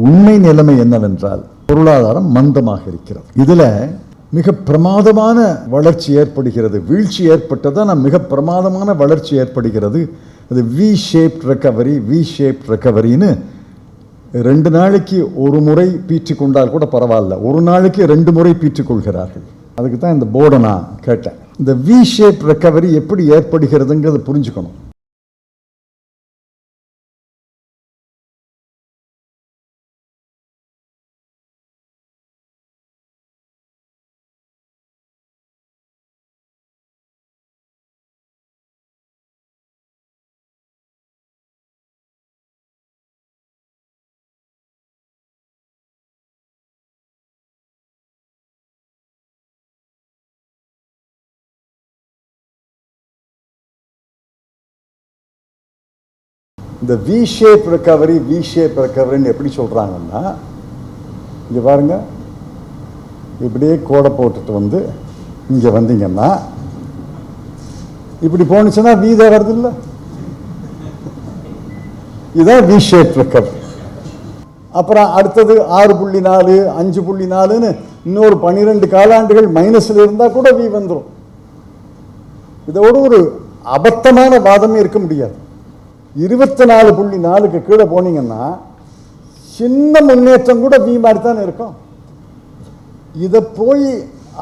உண்மை நிலைமை என்னவென்றால் பொருளாதாரம் மந்தமாக இருக்கிறது. இதுல மிக பிரமாதமான வளர்ச்சி ஏற்படுகிறது. வீழ்ச்சி ஏற்பட்டதான் மிக பிரமாதமான வளர்ச்சி ஏற்படுகிறது. அது வி ஷேப் ரெக்கவரின்னு 2 நாளைக்கு ஒரு முறை பீற்றிக் கொண்டால் கூட பரவாயில்ல, ஒரு நாளைக்கு 2 முறை பீற்றிக் கொள்கிறார்கள். அதுக்கு தான் இந்த போர்டை நான் கேட்டேன். இந்த வி ஷேப் ரெக்கவரி எப்படி ஏற்படுகிறதுங்கிறத புரிஞ்சுக்கணும். இந்த வி ஷேப் ரெக்கவரின்னு எப்படி சொல்றாங்கன்னா, இங்க பாருங்க, இப்படியே கோடை போட்டுட்டு வந்து இங்க வந்தீங்கன்னா இப்படி போனுச்சுன்னா வி தான் வருது இல்ல, இதுதான் வி ஷேப் ரெக்கவரி. அப்புறம் அடுத்தது 6.4 5.4ன்னு இன்னொரு 12 காலாண்டுகள் மைனஸ்ல இருந்தா கூட வி வந்துடும். இதோட ஒரு அபத்தமான வாதமே இருக்க முடியாது. 24.4க்கு கீழே போனீங்கன்னா சின்ன முன்னேற்றம் கூட வி மாதிரி தான் இருக்கும். இதை போய்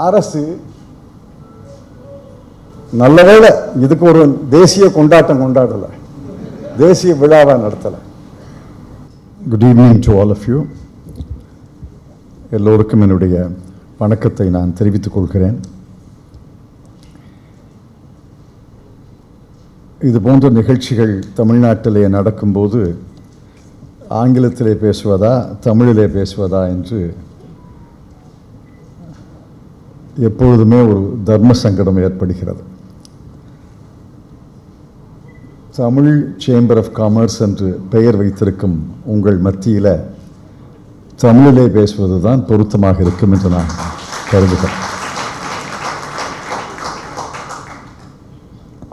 அரசு நல்லவேளை இதுக்கு ஒரு தேசிய கொண்டாட்டம் கொண்டாடல, தேசிய விழாவை நடத்தல. Good evening to all of you. எல்லோருக்கும் என்னுடைய வணக்கத்தை நான் தெரிவித்துக் கொள்கிறேன். இது போன்ற நிகழ்ச்சிகள் தமிழ்நாட்டிலே நடக்கும்போது ஆங்கிலத்திலே பேசுவதா தமிழிலே பேசுவதா என்று எப்பொழுதுமே ஒரு தர்ம சங்கடம் ஏற்படுகிறது. தமிழ் சேம்பர் ஆஃப் காமர்ஸ் என்று பெயர் வைத்திருக்கும் உங்கள் மத்தியில் தமிழிலே பேசுவது தான் பொருத்தமாக இருக்கும் என்று நான் கருதுகிறேன்.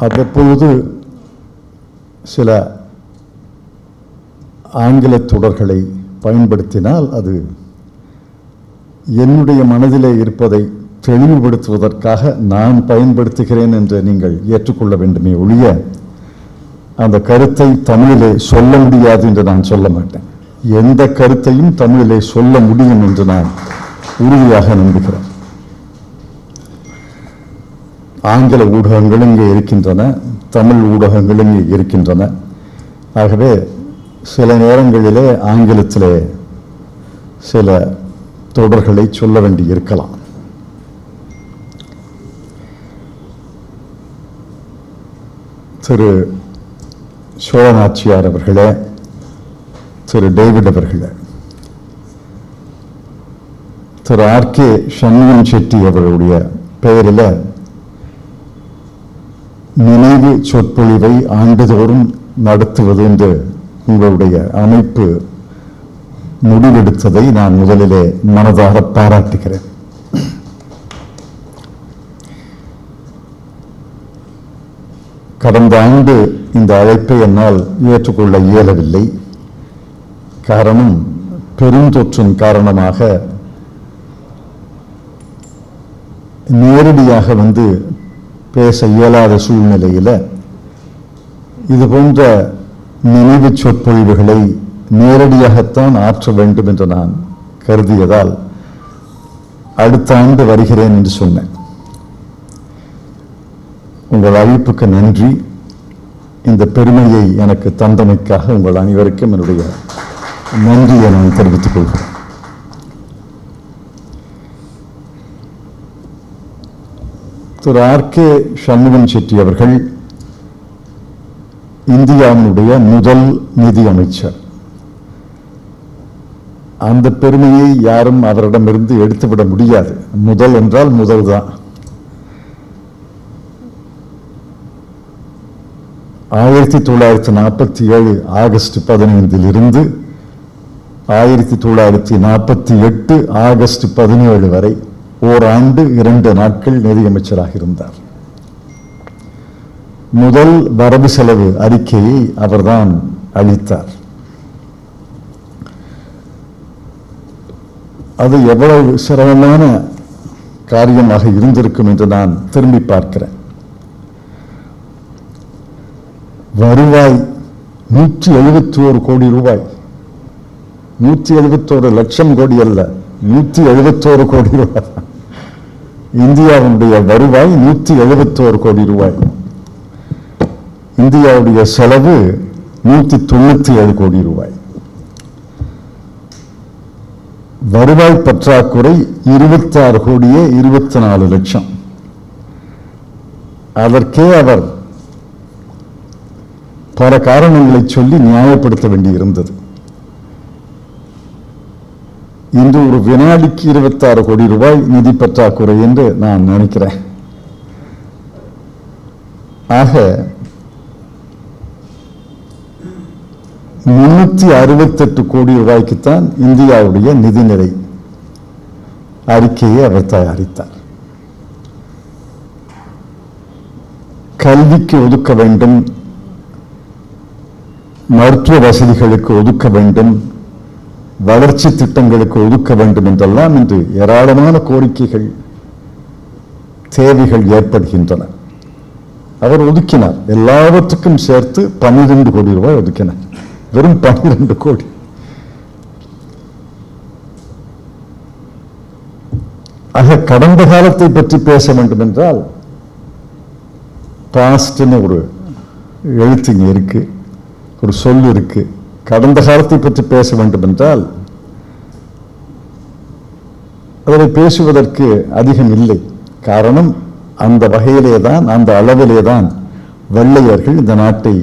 அவ்வப்பொழுது சில ஆங்கில தொடர்களை பயன்படுத்தினால் அது என்னுடைய மனதிலே இருப்பதை தெளிவுபடுத்துவதற்காக நான் பயன்படுத்துகிறேன் என்று நீங்கள் ஏற்றுக்கொள்ள வேண்டுமே ஒழிய அந்த கருத்தை தமிழிலே சொல்ல முடியாது என்று நான் சொல்ல மாட்டேன். எந்த கருத்தையும் தமிழிலே சொல்ல முடியும் என்று நான் உறுதியாக நம்புகிறேன். ஆங்கில ஊடகங்கள் இங்கே இருக்கின்றன, தமிழ் ஊடகங்கள் இங்கே இருக்கின்றன. ஆகவே சில நேரங்களிலே ஆங்கிலத்திலே சில தொடர்களை சொல்ல வேண்டி இருக்கலாம். திரு சோழநாச்சியார் அவர்களே, திரு டேவிட் அவர்களே, திரு ஆர்.கே. சண்முகம் செட்டி அவர்களுடைய பெயரில் நினைவு சொற்பொழிவை ஆண்டுதோறும் நடத்துவது என்று உங்களுடைய அமைப்பு முடிவெடுத்ததை நான் முதலிலே மனதாக பாராட்டுகிறேன். கடந்த ஆண்டு இந்த அழைப்பை என்னால் ஏற்றுக்கொள்ள இயலவில்லை. காரணம், பெருந்தொற்றின் காரணமாக நேரடியாக வந்து பேச இயலாத சூழ்நிலையில் இது போன்ற நினைவு சொற்பொழிவுகளை நேரடியாகத்தான் ஆற்ற வேண்டும் என்று நான் கருதியதால் அடுத்த ஆண்டு வருகிறேன் என்று சொன்னேன். உங்கள் அழைப்புக்கு நன்றி. இந்த பெருமையை எனக்கு தந்தமைக்காக உங்கள் அனைவருக்கும் என்னுடைய நன்றியை நான் தெரிவித்துக் கொள்கிறேன். திரு ஆர்.கே. சண்முகம் செட்டி அவர்கள் இந்தியாவினுடைய முதல் நிதி அமைச்சர். அந்த பெருமையை யாரும் அவரிடமிருந்து எடுத்துவிட முடியாது. முதல் என்றால் முதல் தான். 1947 ஆகஸ்ட் 15 1948 ஆகஸ்ட் 17 வரை ஓராண்டு 2 நாட்கள் நிதியமைச்சராக இருந்தார். முதல் வரவு செலவு அறிக்கையை அவர்தான் அளித்தார். அது எவ்வளவு சிரமமான காரியமாக இருந்திருக்கும் என்று நான் திரும்பி பார்க்கிறேன். வருவாய் 171 கோடி ரூபாய், 171 லட்சம் கோடி அல்ல, 171 கோடி ரூபாய். இந்தியாவுடைய வருவாய் 171 கோடி ரூபாய். இந்தியாவுடைய செலவு 197 கோடி ரூபாய். வருவாய் பற்றாக்குறை 26 கோடியே 24 லட்சம். அதற்கே அவர் பல காரணங்களை சொல்லி நியாயப்படுத்த வேண்டியிருந்தது. இன்று ஒரு வினாடிக்கு 26 கோடி ரூபாய் நிதி பற்றாக்குறை என்று நான் நினைக்கிறேன். ஆக 368 கோடி ரூபாய்க்குத்தான் இந்தியாவுடைய நிதிநிலை அறிக்கையை அவர் தயாரித்தார். கல்விக்கு ஒதுக்க வேண்டும், மருத்துவ வசதிகளுக்கு ஒதுக்க வேண்டும், வளர்ச்சி திட்டங்களுக்கு ஒதுக்க வேண்டும் என்றெல்லாம் இன்று ஏராளமான கோரிக்கைகள், தேவைகள் ஏற்படுகின்றன. அவர் ஒதுக்கினார், எல்லாவற்றுக்கும் சேர்த்து 12 கோடி ரூபாய் ஒதுக்கினார். வெறும் 12 கோடி. ஆக கடந்த காலத்தை பற்றி பேச வேண்டும் என்றால் பாஸ்ட்னு ஒரு எழுத்துங்க இருக்கு, ஒரு சொல் இருக்கு. கடந்த காலத்தை பற்றி பேச வேண்டும் என்றால் அதை பேசுவதற்கு அதிகம் இல்லை. காரணம், அந்த வகையிலே தான், அந்த அளவிலே தான் வெள்ளையர்கள் இந்த நாட்டை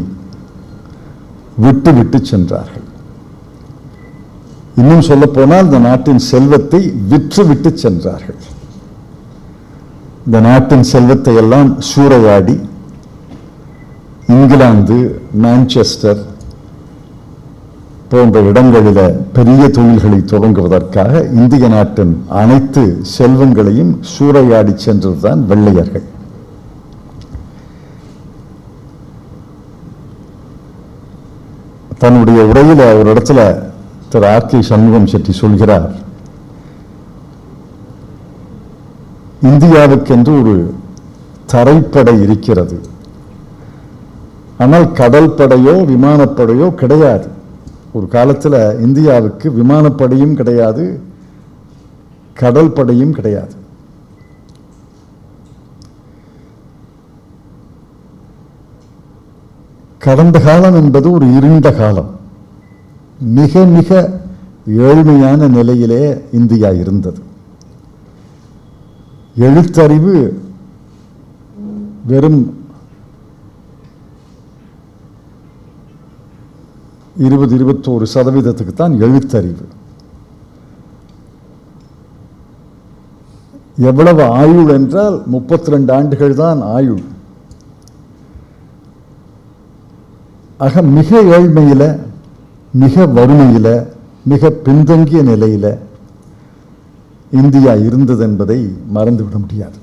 விட்டு விட்டு சென்றார்கள். இன்னும் சொல்ல போனால் இந்த நாட்டின் செல்வத்தை விற்று விட்டு சென்றார்கள். இந்த நாட்டின் செல்வத்தை எல்லாம் சூறையாடி இங்கிலாந்து, மான்செஸ்டர் போன்ற இடங்களில் பெரிய தொழில்களை தொடங்குவதற்காக இந்திய நாட்டின் அனைத்து செல்வங்களையும் சூறையாடி சென்றதுதான் வெள்ளையர்கள். தன்னுடைய உரையில் ஒரு இடத்துல திரு ஆர்.கே. சண்முகம் செட்டி சொல்கிறார், இந்தியாவுக்கென்று ஒரு தரைப்படை இருக்கிறது, ஆனால் கடல் படையோ விமானப்படையோ கிடையாது. ஒரு காலத்தில் இந்தியாவுக்கு விமானப்படையும் கிடையாது, கடல் படையும் கிடையாது. கடந்த காலம் என்பது ஒரு இருண்ட காலம். மிக மிக ஏழ்மையான நிலையிலே இந்தியா இருந்தது. எழுத்தறிவு வெறும் 20-21% தான் எழுத்தறிவு. எவ்வளவு ஆயுள் என்றால் 32 ஆண்டுகள் தான் ஆயுள். ஆக மிக ஏழ்மையில, மிக வறுமையில, மிக பின்தங்கிய நிலையில இந்தியா இருந்தது என்பதை மறந்துவிட முடியாது.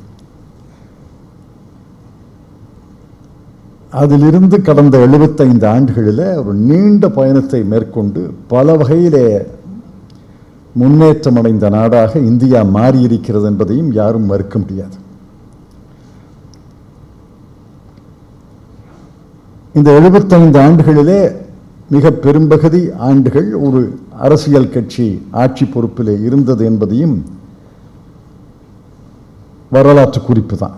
அதிலிருந்து கடந்த 75 ஆண்டுகளில் ஒரு நீண்ட பயணத்தை மேற்கொண்டு பல வகையிலே முன்னேற்றமடைந்த நாடாக இந்தியா மாறியிருக்கிறது என்பதையும் யாரும் மறுக்க முடியாது. இந்த 75 ஆண்டுகளிலே மிக பெரும்பகுதி ஆண்டுகள் ஒரு அரசியல் கட்சி ஆட்சி பொறுப்பிலே இருந்தது என்பதையும் வரலாற்று குறிப்பு தான்.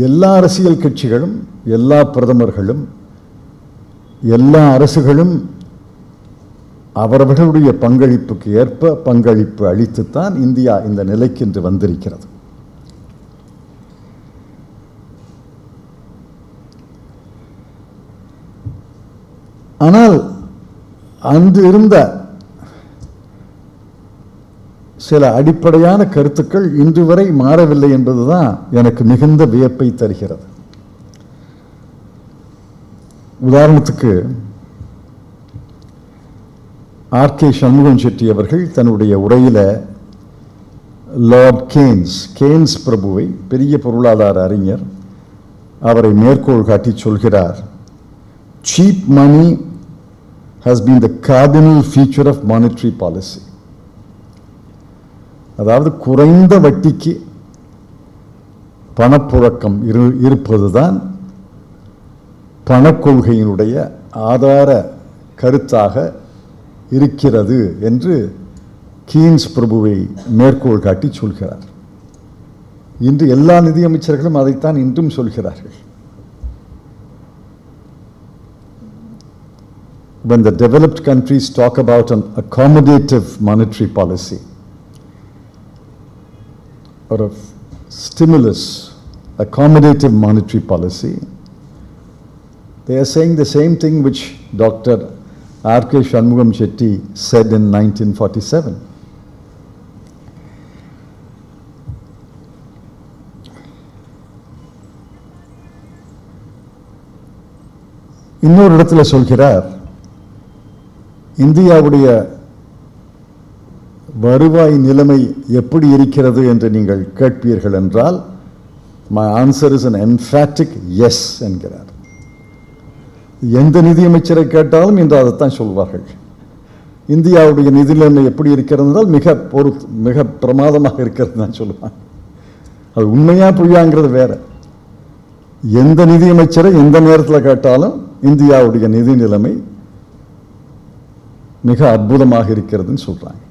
எல்லா அரசியல் கட்சிகளும், எல்லா பிரதமர்களும், எல்லா அரசுகளும் அவரவர்களுடைய பங்களிப்புக்கு ஏற்ப பங்களிப்பு அளித்துத்தான் இந்தியா இந்த நிலைக்கு இன்று வந்திருக்கிறது. ஆனால் அன்று இருந்த சில அடிப்படையான கருத்துக்கள் இன்று வரை மாறவில்லை என்பதுதான் எனக்கு மிகுந்த வியப்பை தருகிறது. உதாரணத்துக்கு ஆர்.கே. சண்முகம் செட்டி அவர்கள் தன்னுடைய உரையில லார்ட் கேன்ஸ் பிரபுவை, பெரிய பொருளாதார அறிஞர், அவரை மேற்கோள் காட்டி சொல்கிறார், cheap money has been the cardinal feature of monetary policy. அதாவது குறைந்த வட்டிக்கு பணப்புழக்கம் இருப்பதுதான் பணக்கொள்கையினுடைய ஆதார கருத்தாக இருக்கிறது என்று கீன்ஸ் பிரபுவை மேற்கோள் காட்டி சொல்கிறார். இன்று எல்லா நிதியமைச்சர்களும் அதைத்தான் இன்றும் சொல்கிறார்கள். When the developed countries talk about an accommodative monetary policy or a stimulus, accommodative monetary policy, they are saying the same thing which Dr. R.K. Shanmugam Chetty said in 1947. இன்னொரு இடத்துல சொல்கிறார், இந்தியாவுடைய வருவாய் நிலைமை எப்படி இருக்கிறது என்று நீங்கள் கேட்பீர்கள் என்றால், my answer is an emphatic yes என்கிறார். எந்த நிதியமைச்சரை கேட்டாலும் இன்று அதைத்தான் சொல்வார்கள். இந்தியாவுடைய நிதி நிலைமை எப்படி இருக்கிறது என்றால் மிக பிரமாதமாக இருக்கிறது தான் சொல்லுவாங்க. அது உண்மையா பொய்யாங்கிறது வேற. எந்த நிதியமைச்சரை எந்த நேரத்தில் கேட்டாலும் இந்தியாவுடைய நிதி நிலைமை மிக அற்புதமாக இருக்கிறதுன்னு சொல்றாங்க.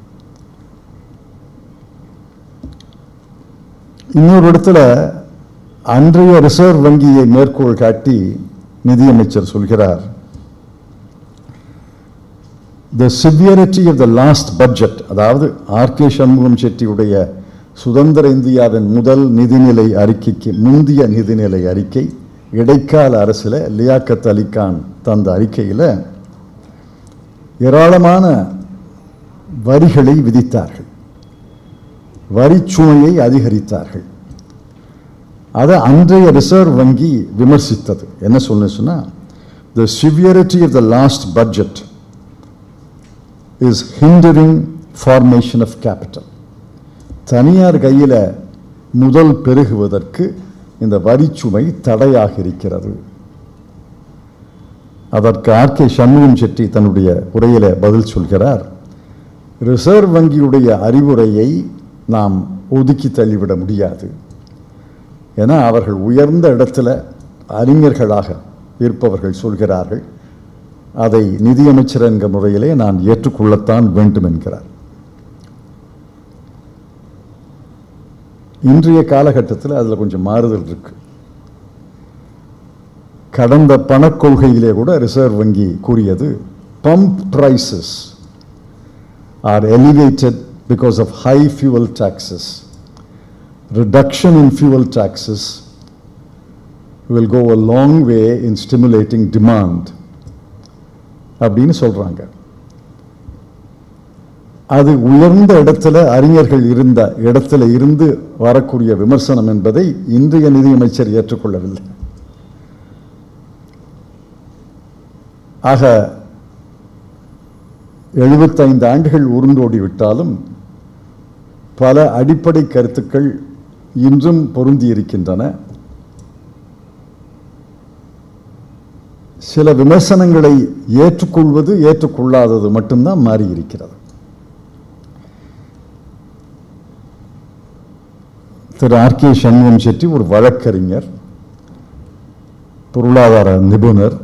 இன்னொரு இடத்துல அன்றைய ரிசர்வ் வங்கியை மேற்கோள் காட்டி நிதியமைச்சர் சொல்கிறார், the severity of the last budget, அதாவது ஆர்.கே. சண்முகம் செட்டியுடைய சுதந்திர இந்தியாவின் முதல் நிதிநிலை அறிக்கைக்கு முந்தைய நிதிநிலை அறிக்கை, இடைக்கால அரசில் லியாக்கத் அலி கான் தந்த அறிக்கையில் ஏராளமான வரிகளை விதித்தார்கள், வரிச்சுமையை அதிகரித்தார்கள். அதை அன்றைய ரிசர்வ் வங்கி விமர்சித்தது. என்ன சொன்னா, the severity of the last budget is hindering formation of capital. தனியார் கையில் முதல் பெருகுவதற்கு இந்த வரிச்சுமை தடையாக இருக்கிறது. அதற்கு ஆர்.கே. சண்முகம் செட்டி தன்னுடைய உரையில பதில் சொல்கிறார், ரிசர்வ் வங்கியுடைய அறிவுரையை நாம் ஒதுக்கி தள்ளிவிட முடியாது. ஏன்னா அவர்கள் உயர்ந்த இடத்துல அறிஞர்களாக இருப்பவர்கள் சொல்கிறார்கள், அதை நிதியமைச்சர் என்கிற முறையிலே நான் ஏற்றுக்கொள்ளத்தான் வேண்டும் என்கிறார். இன்றைய காலகட்டத்தில் அதில் கொஞ்சம் மாறுதல் இருக்கு. கடந்த பணக்கொள்கையிலே கூட ரிசர்வ் வங்கி கூறியது, pump prices are elevated because of high fuel taxes. Reduction in fuel taxes will go a long way in stimulating demand அப்படின்னு சொல்றாங்க. அது உயர்ந்த இடத்துல அறிஞர்கள் இருந்த இடத்துல இருந்து வரக்கூடிய விமர்சனம் என்பதை இன்றைய நிதியமைச்சர் ஏற்றுக்கொள்ளவில்லை. ஆக 75 ஆண்டுகள் உருண்டோடி விட்டாலும் பல அடிப்படை கருத்துக்கள் இன்றும் பொருந்தி இருக்கின்றன. சில விமர்சனங்களை ஏற்றுக்கொள்வது ஏற்றுக்கொள்ளாதது மட்டும்தான் மாறி இருக்கிறது. திரு ஆர்.கே. சண்முகம் செட்டி ஒரு வழக்கறிஞர், பொருளாதார நிபுணர்,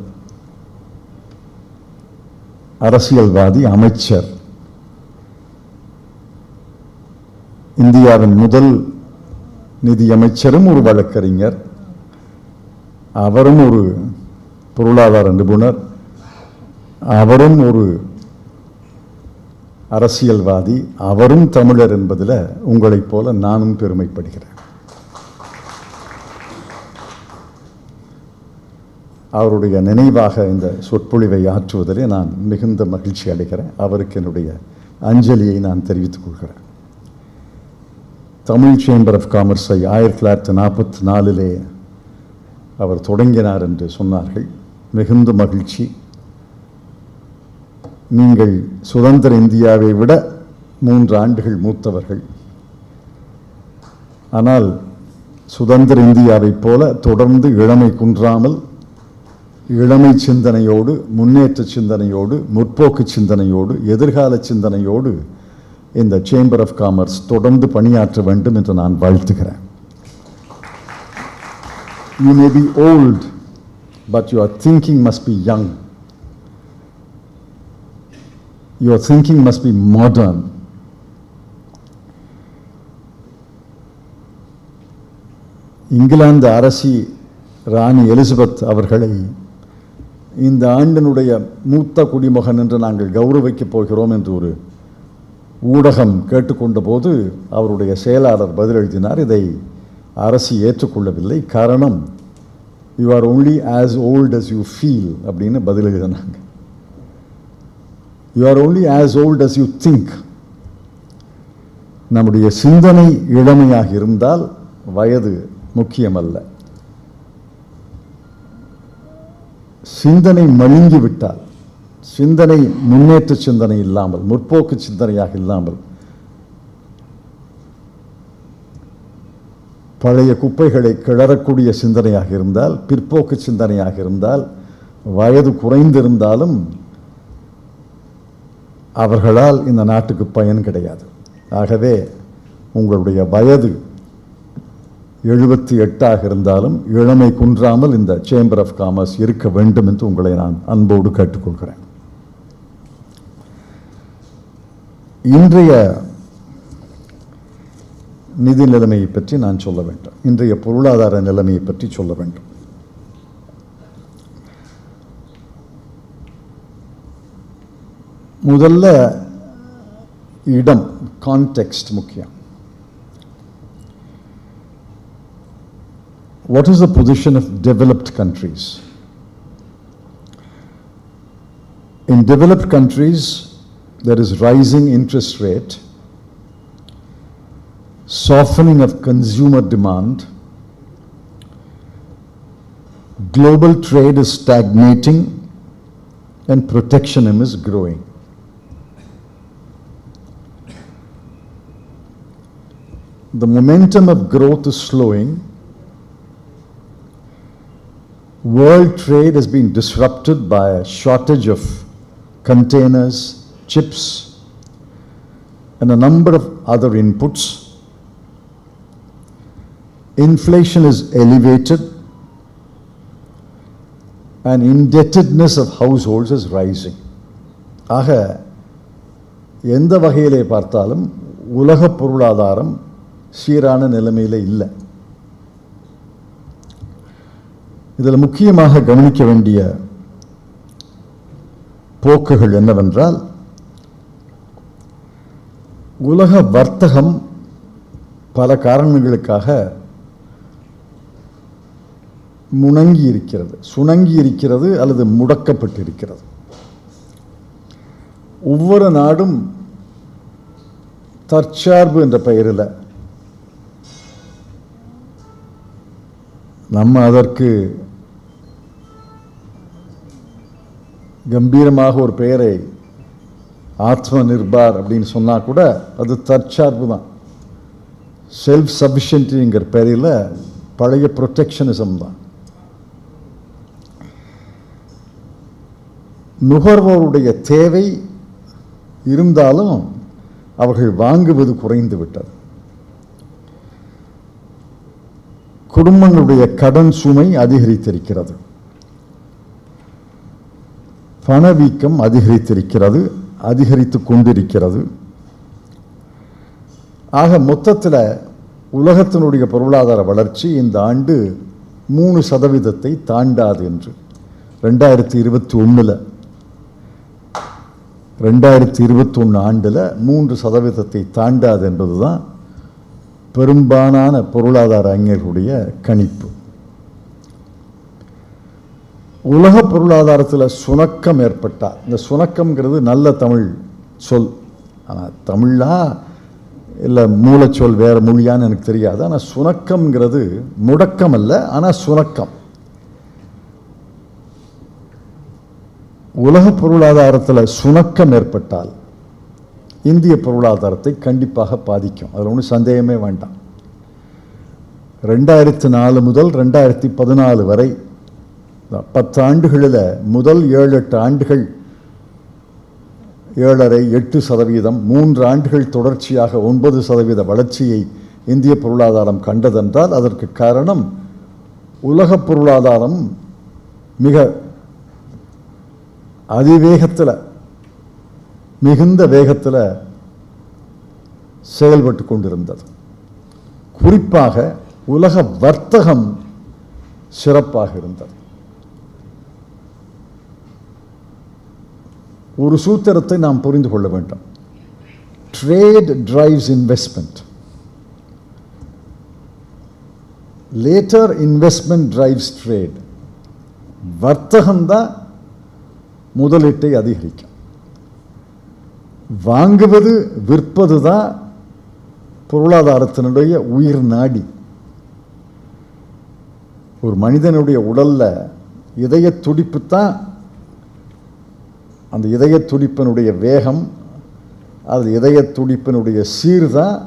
அரசியல்வாதி, அமைச்சர், இந்தியாவின் முதல் நிதியமைச்சரும் ஒரு வழக்கறிஞர், அவரும் ஒரு பொருளாதார நிபுணர், அவரும் ஒரு அரசியல்வாதி, அவரும் தமிழர் என்பதில் உங்களைப் போல நானும் பெருமைப்படுகிறேன். அவருடைய நினைவாக இந்த சொற்பொழிவை ஆற்றுவதிலே நான் மிகுந்த மகிழ்ச்சி அடைகிறேன். அவருக்கு என்னுடைய அஞ்சலியை நான் தெரிவித்துக் கொள்கிறேன். தமிழ் சேம்பர் ஆஃப் காமர்ஸை 1944 அவர் தொடங்கினார் என்று சொன்னார்கள். மிகுந்த மகிழ்ச்சி. நீங்கள் சுதந்திர இந்தியாவை விட 3 ஆண்டுகள் மூத்தவர்கள். ஆனால் சுதந்திர இந்தியாவைப் போல தொடர்ந்து இளமை குன்றாமல் இளமை சிந்தனையோடு, முன்னேற்ற சிந்தனையோடு, முற்போக்கு சிந்தனையோடு, எதிர்கால சிந்தனையோடு இந்த சேம்பர் ஆஃப் காமர்ஸ் தொடர்ந்து பணியாற்ற வேண்டும் என்று நான் வாழ்த்துகிறேன். You may be old, but your thinking must be young. Your thinking must be modern. England Arasi Rani Elizabeth அவர்களை இந்த ஆண்டினுடைய மூத்த குடிமகன் என்று நாங்கள் கௌரவிக்கப் போகிறோம் என்று ஒரு ஊடகம் கேட்டுக்கொண்ட போது அவருடைய செயலாளர் பதில் எழுதினார். இதை அரசு ஏற்றுக்கொள்ளவில்லை. காரணம், you are only as old as you feel அப்படின்னு பதில் எழுதினாங்க. You are only as old as you think. நம்முடைய சிந்தனை இளமையாக இருந்தால் வயது முக்கியமல்ல. சிந்தனை மழுங்கிவிட்டால், சிந்தனை முன்னேற்ற சிந்தனை இல்லாமல், முற்போக்கு சிந்தனையாக இல்லாமல், பழைய குப்பைகளை கிளறக்கூடிய சிந்தனையாக இருந்தால், பிற்போக்கு சிந்தனையாக இருந்தால், வயது குறைந்திருந்தாலும் அவர்களால் இந்த நாட்டுக்கு பயன் கிடையாது. ஆகவே உங்களுடைய வயது 78 இருந்தாலும் இளமை குன்றாமல் இந்த சேம்பர் ஆஃப் காமர்ஸ் இருக்க வேண்டும் என்று உங்களை நான் அன்போடு கேட்டுக்கொள்கிறேன். இன்றைய நிதி நிலைமையை பற்றி நான் சொல்ல வேண்டும். இன்றைய பொருளாதார நிலைமையை பற்றி சொல்ல வேண்டும். முதல்ல இடம், கான்டெக்ஸ்ட் முக்கியம். What is the position of developed countries? In developed countries, there is rising interest rate, softening of consumer demand, global trade is stagnating, and protectionism is growing. The momentum of growth is slowing. World trade has been disrupted by a shortage of containers, chips, and a number of other inputs. Inflation is elevated, and indebtedness of households is rising. ஆக எந்த வகையிலே பார்த்தாலும் உலக பொருளாதாரம் சீரான நிலைமையில் இல்லை. இதில் முக்கியமாக கவனிக்க வேண்டிய போக்குகள் என்னவென்றால், உலக வர்த்தகம் பல காரணங்களுக்காக முணங்கி இருக்கிறது, சுணங்கி இருக்கிறது அல்லது முடக்கப்பட்டிருக்கிறது. ஒவ்வொரு நாடும் தற்சார்பு என்ற பெயரில் நம்ம அதற்கு கம்பீரமாக ஒரு பெயரை ஆத்ம நிர்பார் அப்படின்னு சொன்னால் கூட அது தற்சார்பு தான். செல்ஃப் சஃபிஷியன்ட்ங்கிற பெயரில் பழைய ப்ரொடெக்ஷனிசம் தான். நுகர்வோருடைய தேவை இருந்தாலும் அவர்கள் வாங்குவது குறைந்து விட்டது. குடும்பங்களுடைய கடன் சுமை அதிகரித்திருக்கிறது, பணவீக்கம் அதிகரித்திருக்கிறது, அதிகரித்து கொண்டிருக்கிறது. ஆக மொத்தத்தில் உலகத்தினுடைய பொருளாதார வளர்ச்சி இந்த ஆண்டு 3% தாண்டாது என்று 2021 ஆண்டில் 3% தாண்டாது என்பதுதான் பெரும்பாலான பொருளாதார அறிஞர்களுடைய கணிப்பு. உலக பொருளாதாரத்தில் சுணக்கம் ஏற்பட்டால், இந்த சுணக்கம்ங்கிறது நல்ல தமிழ் சொல், ஆனால் தமிழா இல்லை மூலச்சொல் வேறு மொழியான்னு எனக்கு தெரியாது. ஆனால் சுணக்கம்ங்கிறது முடக்கம் அல்ல, ஆனால் சுணக்கம். உலக பொருளாதாரத்தில் சுணக்கம் ஏற்பட்டால் இந்திய பொருளாதாரத்தை கண்டிப்பாக பாதிக்கும். அதில் ஒன்றும் சந்தேகமே வேண்டாம். 2004 முதல் 2014 வரை 10 ஆண்டுகளில் முதல் 7-8 ஆண்டுகள் 7.5-8%, 3 ஆண்டுகள் தொடர்ச்சியாக 9% வளர்ச்சியை இந்திய பொருளாதாரம் கண்டதென்றால் அதற்கு காரணம் உலக பொருளாதாரம் மிக அதிவேகத்தில், மிகுந்த வேகத்தில் செயல்பட்டு கொண்டிருந்தது. குறிப்பாக உலக வர்த்தகம் சிறப்பாக இருந்தது. ஒரு சூத்திரத்தை நாம் புரிந்து கொள்ள வேண்டும். Trade drives investment, later investment drives trade. வர்த்தகம்தான் முதலீட்டை அதிகரிக்கும். வாங்குவது விற்பது தான் பொருளாதாரத்தினுடைய உயிர் நாடி. ஒரு மனிதனுடைய உடல்ல இதய துடிப்பு தான், அந்த இதய துடிப்பினுடைய வேகம், அது இதய துடிப்பினுடைய சீர்தான்,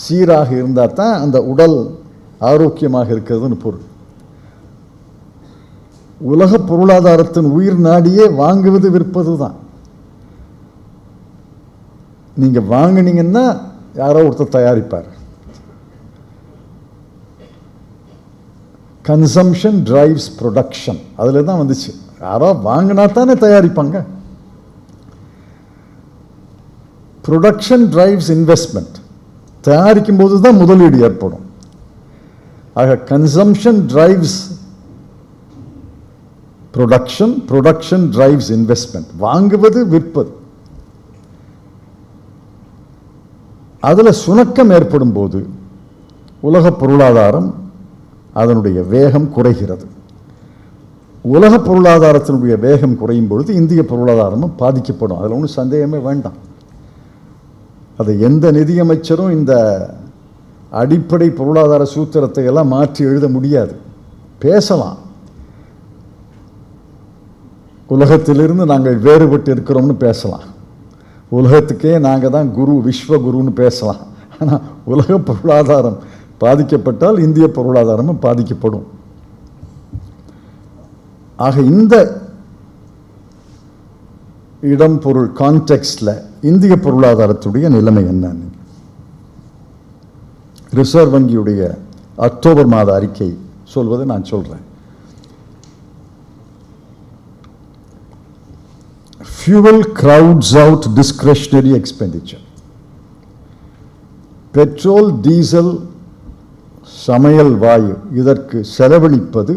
சீராக இருந்தால் தான் அந்த உடல் ஆரோக்கியமாக இருக்கிறதுன்னு பொருள். உலக பொருளாதாரத்தின் உயிர் நாடியே வாங்குவது விற்பது தான். நீங்க வாங்கினீங்கன்னா யாரோ ஒருத்தர் தயாரிப்பார். கன்சம்ஷன் டிரைவ்ஸ் ப்ரொடக்ஷன், அதில் தான் வந்துச்சு. யாரோ வாங்கினா தானே தயாரிப்பாங்க. ப்ரொடக்ஷன் டிரைவ்ஸ் இன்வெஸ்ட்மெண்ட், தயாரிக்கும் போது தான் முதலீடு ஏற்படும். ஆக consumption drives production, production drives investment. வாங்குவது விற்பது. அதில் சுணக்கம் ஏற்படும் போது உலக பொருளாதாரம் அதனுடைய வேகம் குறைகிறது. உலக பொருளாதாரத்தினுடைய வேகம் குறையும் பொழுது இந்திய பொருளாதாரமும் பாதிக்கப்படும். அதில் ஒன்றும் சந்தேகமே வேண்டாம். அது எந்த நிதியமைச்சரும் இந்த அடிப்படை பொருளாதார சூத்திரத்தை எல்லாம் மாற்றி எழுத முடியாது. பேசலாம், உலகத்திலிருந்து நாங்கள் வேறுபட்டு இருக்கிறோம்னு பேசலாம், உலகத்துக்கே நாங்கள் தான் குரு, விஸ்வகுருன்னு பேசலாம். ஆனால் உலக பொருளாதாரம் பாதிக்கப்பட்டால் இந்திய பொருளாதாரமும் பாதிக்கப்படும். ஆக இந்த இடம் பொருள் கான்டெக்ஸ்டில் இந்திய பொருளாதாரத்துடைய நிலைமை என்னன்னு ரிசர்வ் வங்கியுடைய அக்டோபர் மாத அறிக்கை சொல்வதை நான் சொல்றேன். Fuel crowds out discretionary expenditure. Petrol, diesel, சமையல் வாயு இதற்கு செலவழிப்பது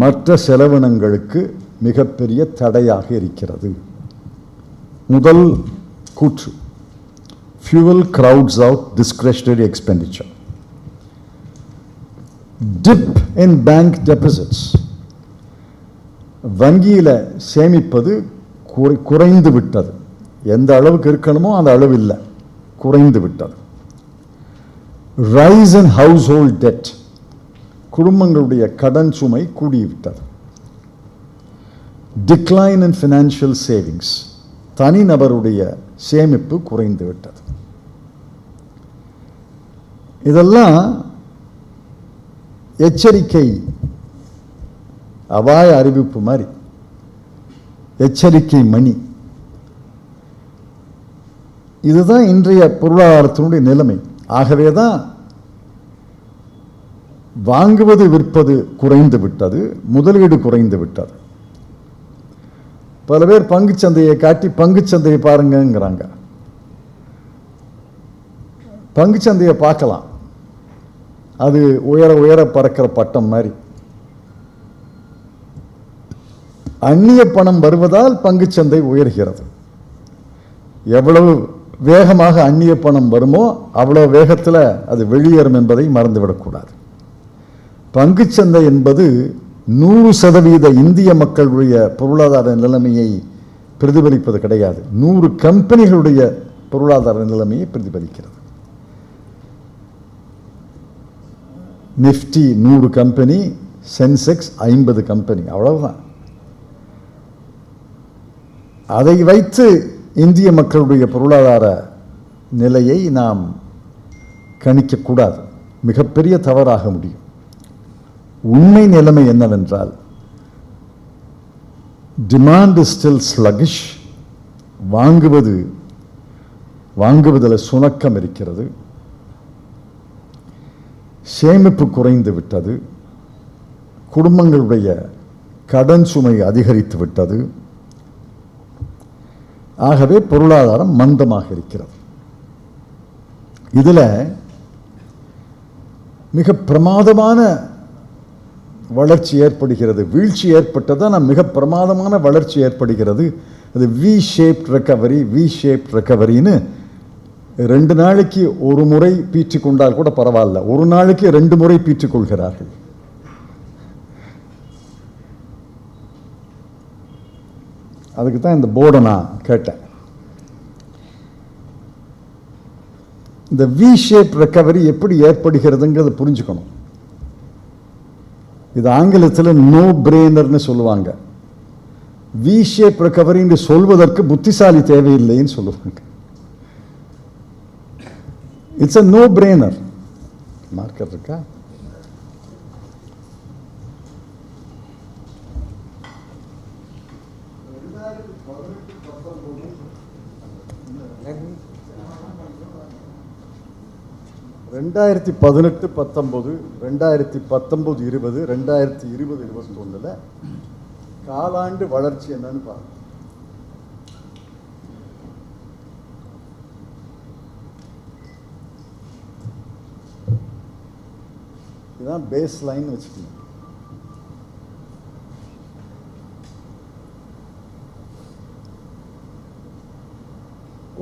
மற்ற செலவினங்களுக்கு மிகப்பெரிய தடையாக இருக்கிறது. முதல் கூற்று, fuel crowds out discretionary expenditure. Dip in bank deposits. வங்கியில சேமிப்பது குறைந்து விட்டது. எந்த அளவுக்கு இருக்கணுமோ அந்த அளவு இல்லை, குறைந்து விட்டது. Rise in household debt, குடும்பங்களுடைய கடன் சுமை கூடிவிட்டது. டிக்ளைன் இன் ஃபினான்ஷியல் சேவிங்ஸ், தனிநபருடைய சேமிப்பு குறைந்து விட்டது. இதெல்லாம் எச்சரிக்கை, அபாய அறிவிப்பு மாதிரி, எச்சரிக்கை மணி. இதுதான் இன்றைய பொருளாதாரத்தினுடைய நிலைமை. ஆகவே தான் வாங்குவது விற்பது குறைந்து விட்டது, முதலீடு குறைந்து விட்டது. பல பேர் பங்குச்சந்தையை காட்டி பங்குச்சந்தையை பாருங்கிறாங்க. பங்குச்சந்தையை பார்க்கலாம், அது உயர உயர பறக்கிற பட்டம் மாதிரி. அந்நிய பணம் வருவதால் பங்குச்சந்தை உயர்கிறது. எவ்வளவு வேகமாக அந்நிய பணம் வருமோ அவ்வளவு வேகத்தில் அது வெளியேறும் என்பதை மறந்துவிடக்கூடாது. பங்குச்சந்தை என்பது 100% இந்திய மக்களுடைய பொருளாதார நிலைமையை பிரதிபலிப்பது கிடையாது. 100 கம்பெனிகளுடைய பொருளாதார நிலைமையை பிரதிபலிக்கிறது. நிஃப்டி 100 கம்பெனி, சென்செக்ஸ் 50 கம்பெனி, அவ்வளவுதான். அதை வைத்து இந்திய மக்களுடைய பொருளாதார நிலையை நாம் கணிக்கக்கூடாது, மிகப்பெரிய தவறாக முடியும். உண்மை நிலைமை என்னவென்றால் டிமாண்ட் இஸ் ஸ்டில் ஸ்லகிஷ். வாங்குவதில் சுணக்கம் இருக்கிறது. சேமிப்பு குறைந்து விட்டது. குடும்பங்களுடைய கடன் சுமை அதிகரித்து விட்டது. ஆகவே பொருளாதாரம் மந்தமாக இருக்கிறது. இதில் மிக பிரமாதமான வளர்ச்சி ஏற்படுகிறது. வீழ்ச்சி ஏற்பட்டதான் மிக பிரமாதமான வளர்ச்சி ஏற்படுகிறது. அது வி ஷேப்ட் ரெக்கவரின்னு 2 நாளைக்கு ஒரு முறை பீற்றிக் கொண்டால் கூட பரவாயில்ல, ஒரு நாளைக்கு 2 முறை பீற்றிக் கொள்கிறார்கள். அதுக்கு தான் இந்த போர்டை நான் கேட்டேன். இந்த வி ஷேப் ரெக்கவரி எப்படி ஏற்படுகிறதுங்கிறத புரிஞ்சுக்கணும். இது ஆங்கிலத்தில் நோ பிரெயினர்னு சொல்லுவாங்க. வி ஷேப் ரெக்கவரின்னு சொல்வதற்கு புத்திசாலி தேவையில்லைன்னு சொல்லுவாங்க. It's a no brainer. Marker இருக்கா? ரெண்டாயிரத்தி 18-19, 2019-20, 2020-21 காலாண்டு வளர்ச்சி என்னன்னு பாருங்க. இதுதான் பேஸ் லைன் வச்சுக்கணும்.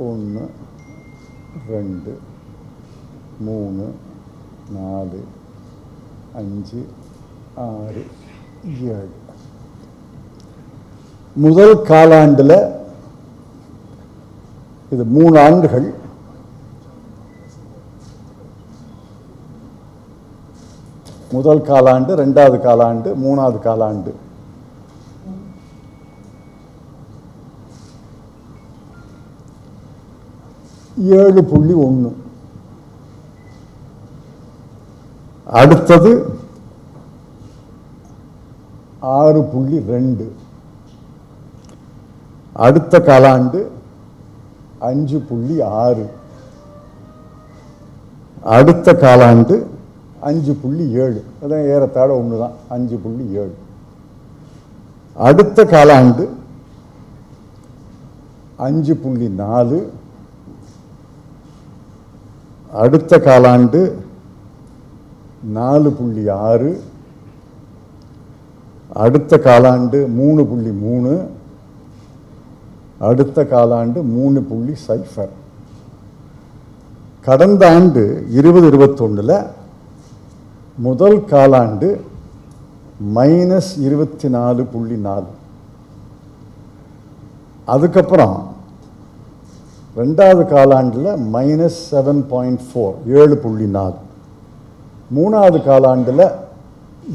ஒன்று, 2, 3, 4, 5, 6, 7. முதல் காலாண்டில் இது 3 ஆண்டுகள். முதல் காலாண்டு, 2வது காலாண்டு, 3வது காலாண்டு. $7.1. அடுத்தது 6.2. அடுத்த காலாண்டு 5.6. அடுத்த காலாண்டு 5.7. அதான் ஏறத்தாழ ஒன்று தான், 5.7. அடுத்த காலாண்டு 5.4. அடுத்த காலாண்டு 4.6. அடுத்த காலாண்டு 3.3. அடுத்த காலாண்டு 3.0. கடந்த ஆண்டு 2021 முதல் காலாண்டு -24.4. அதுக்கப்புறம் 2வது காலாண்டில் -7.4, 7.4. 3வது காலாண்டில்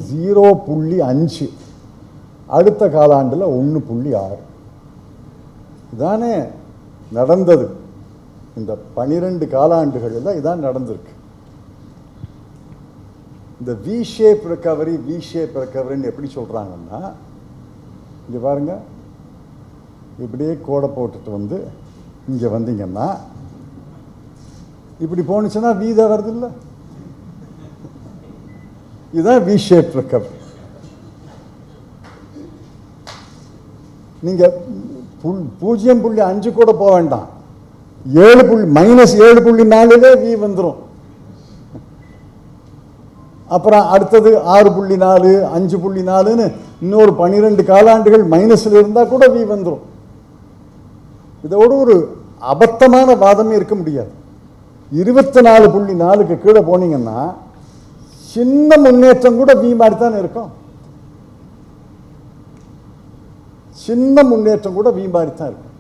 0.5. அடுத்த காலாண்டில் 1.6. இதானே நடந்தது. இந்த 12 காலாண்டுகளில் இதான் நடந்திருக்கு. இந்த வி ஷேப் ரெக்கவரின்னு எப்படி சொல்கிறாங்கன்னா, இங்கே பாருங்க, இப்படியே கோடை போட்டுட்டு வந்து இங்கே வந்தீங்கன்னா இப்படி போனுச்சுன்னா வி தான் வருது இல்லை? இதுதான் வி ஷேப் ரெக்கவரி. நீங்கள் -0.5 கூட போக வேண்டாம், -7.4 வி வந்துடும். அப்புறம் அடுத்தது 6.4, 5.4ன்னு இன்னொரு 12 காலாண்டுகள் மைனஸில் இருந்தால் கூட வி வந்துடும். இதோடு ஒரு அபத்தமான வாதமே இருக்க முடியாது. 24.4க்கு கீழே போனீங்கன்னா சின்ன முன்னேற்றம் கூட வி மாதிரி தானே இருக்கும். சின்ன முன்னேற்றம் கூட வி மாதிரி தான் இருக்கும்.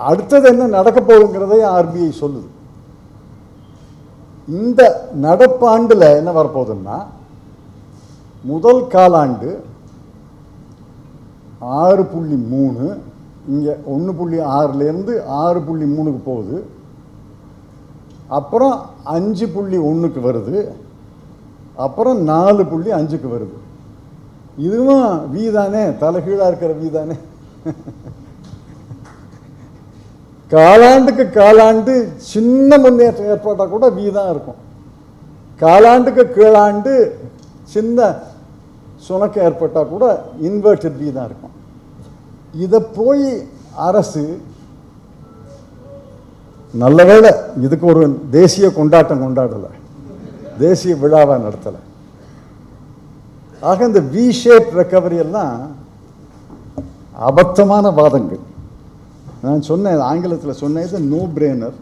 அடுத்தது என்ன நடக்க போகுங்கிறதை ஆர்பிஐ சொல்லுது. இந்த நடப்பாண்டில் என்ன வரப்போகுதுன்னா, முதல் காலாண்டு 6.3, இங்கே 1.6லேருந்து 6.3க்கு போகுது. அப்புறம் 5.1க்கு வருது. அப்புறம் 4.5க்கு வருது. இதுவும் வி தானே, தலைகீழா இருக்கிற வி தானே. காலாண்டுக்கு காலாண்டு சின்ன முன்னேற்றம் ஏற்பட்டால் கூட வி தான் இருக்கும். காலாண்டுக்கு கீழாண்டு சின்ன சுணக்கம் ஏற்பட்டால் கூட இன்வெர்டட் வி தான் இருக்கும். இதை போய் அரசு நல்ல வேளை இதுக்கு ஒரு தேசிய கொண்டாட்டம் கொண்டாடலை, தேசிய விழாவை நடத்தலை. ஆக இந்த வி ஷேப் ரெக்கவரி எல்லாம் அபத்தமான வாதங்கள். நான் சொன்னேன், ஆங்கிலத்தில் சொன்னேன், no brainer.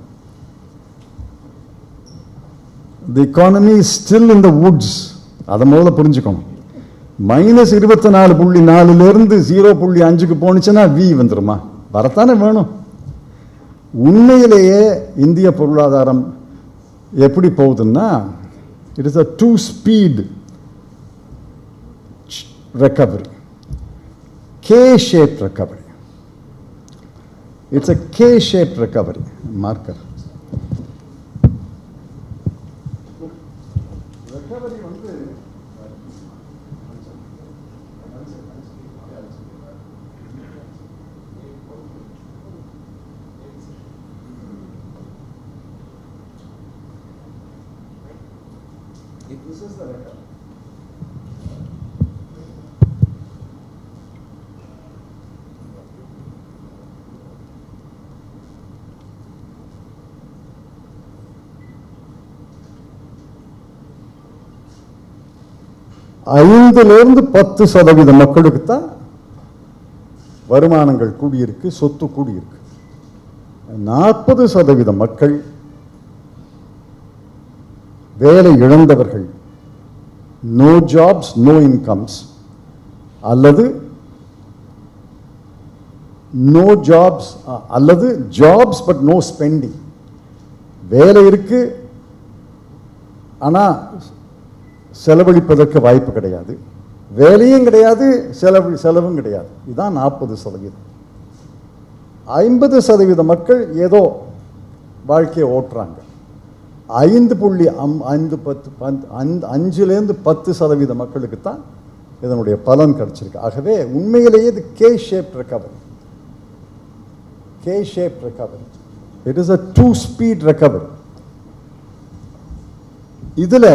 The economy is still in the woods. அதை முதல்ல புரிஞ்சுக்கணும். -24.4 0.5 போனுச்சுன்னா வி வந்துருமா? வரத்தானே வேணும். உண்மையிலேயே இந்திய பொருளாதாரம் எப்படி போகுதுன்னா, it is a 2-speed recovery, K-shaped recovery. It's a K-shaped recovery. Marker. Recovery வந்து this is the recovery. ஐந்திலிருந்து 10% மக்களுக்கு தான் வருமானங்கள் கூடியிருக்கு, சொத்து கூடியிருக்கு. 40% மக்கள் வேலை இழந்தவர்கள், நோ ஜாப்ஸ் நோ இன்கம்ஸ், அல்லது நோ ஜாப்ஸ் அல்லது ஜாப்ஸ் பட் நோ ஸ்பெண்டிங். வேலை இருக்கு, ஆனால் செலவழிப்பதற்கு வாய்ப்பு கிடையாது, வேலையும் கிடையாது, செலவும் கிடையாது. இதுதான் 40%. 50% மக்கள் ஏதோ வாழ்க்கையை ஓட்டுறாங்க. 5.5% மக்களுக்கு தான் இதனுடைய பலன் கிடைச்சிருக்கு. ஆகவே உண்மையிலேயே இது K-shaped recovery. K-shaped recovery. It is a 2-speed recovery. இதுல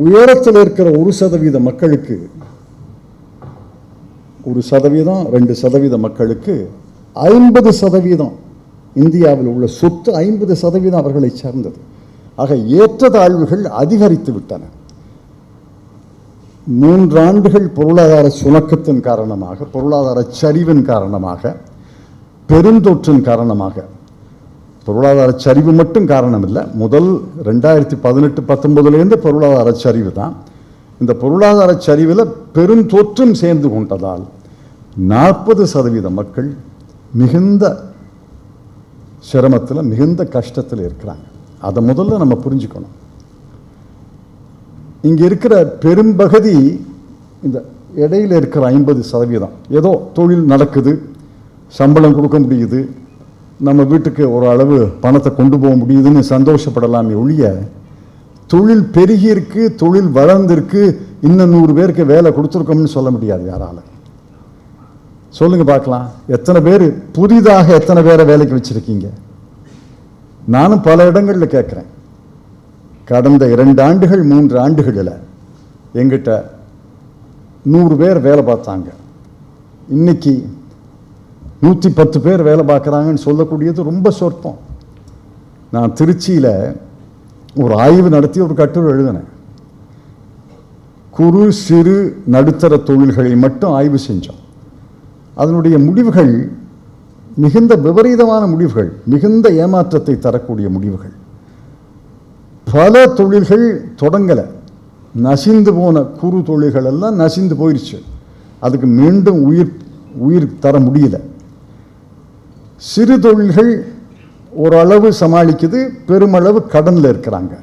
உயரத்தில் இருக்கிற 1% மக்களுக்கு, 1%, 2% மக்களுக்கு 50% இந்தியாவில் உள்ள சொத்து 50% அவர்களை சார்ந்தது. ஆக ஏற்றத்தாழ்வுகள் அதிகரித்து விட்டன. 3 ஆண்டுகள் பொருளாதார சுணக்கத்தின் காரணமாக, பொருளாதார சரிவின் காரணமாக, பெருந்தொற்றின் காரணமாக, பொருளாதார சரிவு மட்டும் காரணம் இல்லை, முதல் 2018-19 பொருளாதார சரிவு தான். இந்த பொருளாதார சரிவில் பெருந்தொற்றும் சேர்ந்து கொண்டதால் 40% மக்கள் மிகுந்த சிரமத்தில், மிகுந்த கஷ்டத்தில் இருக்கிறாங்க. அதை முதல்ல நம்ம புரிஞ்சுக்கணும். இங்கே இருக்கிற பெரும்பகுதி இந்த இடையில் இருக்கிற 50% ஏதோ தொழில் நடக்குது, சம்பளம் கொடுக்க முடியுது, நம்ம வீட்டுக்கு ஒரு அளவு பணத்தை கொண்டு போக முடியுதுன்னு சந்தோஷப்படலாமே ஒழிய, தொழில் பெருகி இருக்கு, தொழில் வளர்ந்திருக்கு, இன்னும் 100 பேருக்கு வேலை கொடுத்துருக்கோம்னு சொல்ல முடியாது யாரால. சொல்லுங்க பார்க்கலாம், எத்தனை பேர் புதிதாக எத்தனை பேரை வேலைக்கு வச்சிருக்கீங்க? நானும் பல இடங்களில் கேட்குறேன். கடந்த 2 ஆண்டுகள் 3 ஆண்டுகளில் எங்கிட்ட 100 பேர் வேலை பார்த்தாங்க, இன்னைக்கு 110 பேர் வேலை பார்க்குறாங்கன்னு சொல்லக்கூடியது ரொம்ப சொற்பம். நான் திருச்சியில் ஒரு ஆய்வு நடத்தி ஒரு கட்டுரை எழுதினேன். குறு சிறு நடுத்தர தொழில்களை மட்டும் ஆய்வு செஞ்சோம். அதனுடைய முடிவுகள் மிகுந்த விபரீதமான முடிவுகள், மிகுந்த ஏமாற்றத்தை தரக்கூடிய முடிவுகள். பல தொழில்கள் தொடங்கலை, நசிந்து போன குறு தொழில்கள் எல்லாம் நசிந்து போயிடுச்சு, அதுக்கு மீண்டும் உயிர் தர முடியல. சிறு தொழில்கள் ஓரளவு சமாளிக்குது, பெருமளவு கடனில் இருக்கிறாங்க.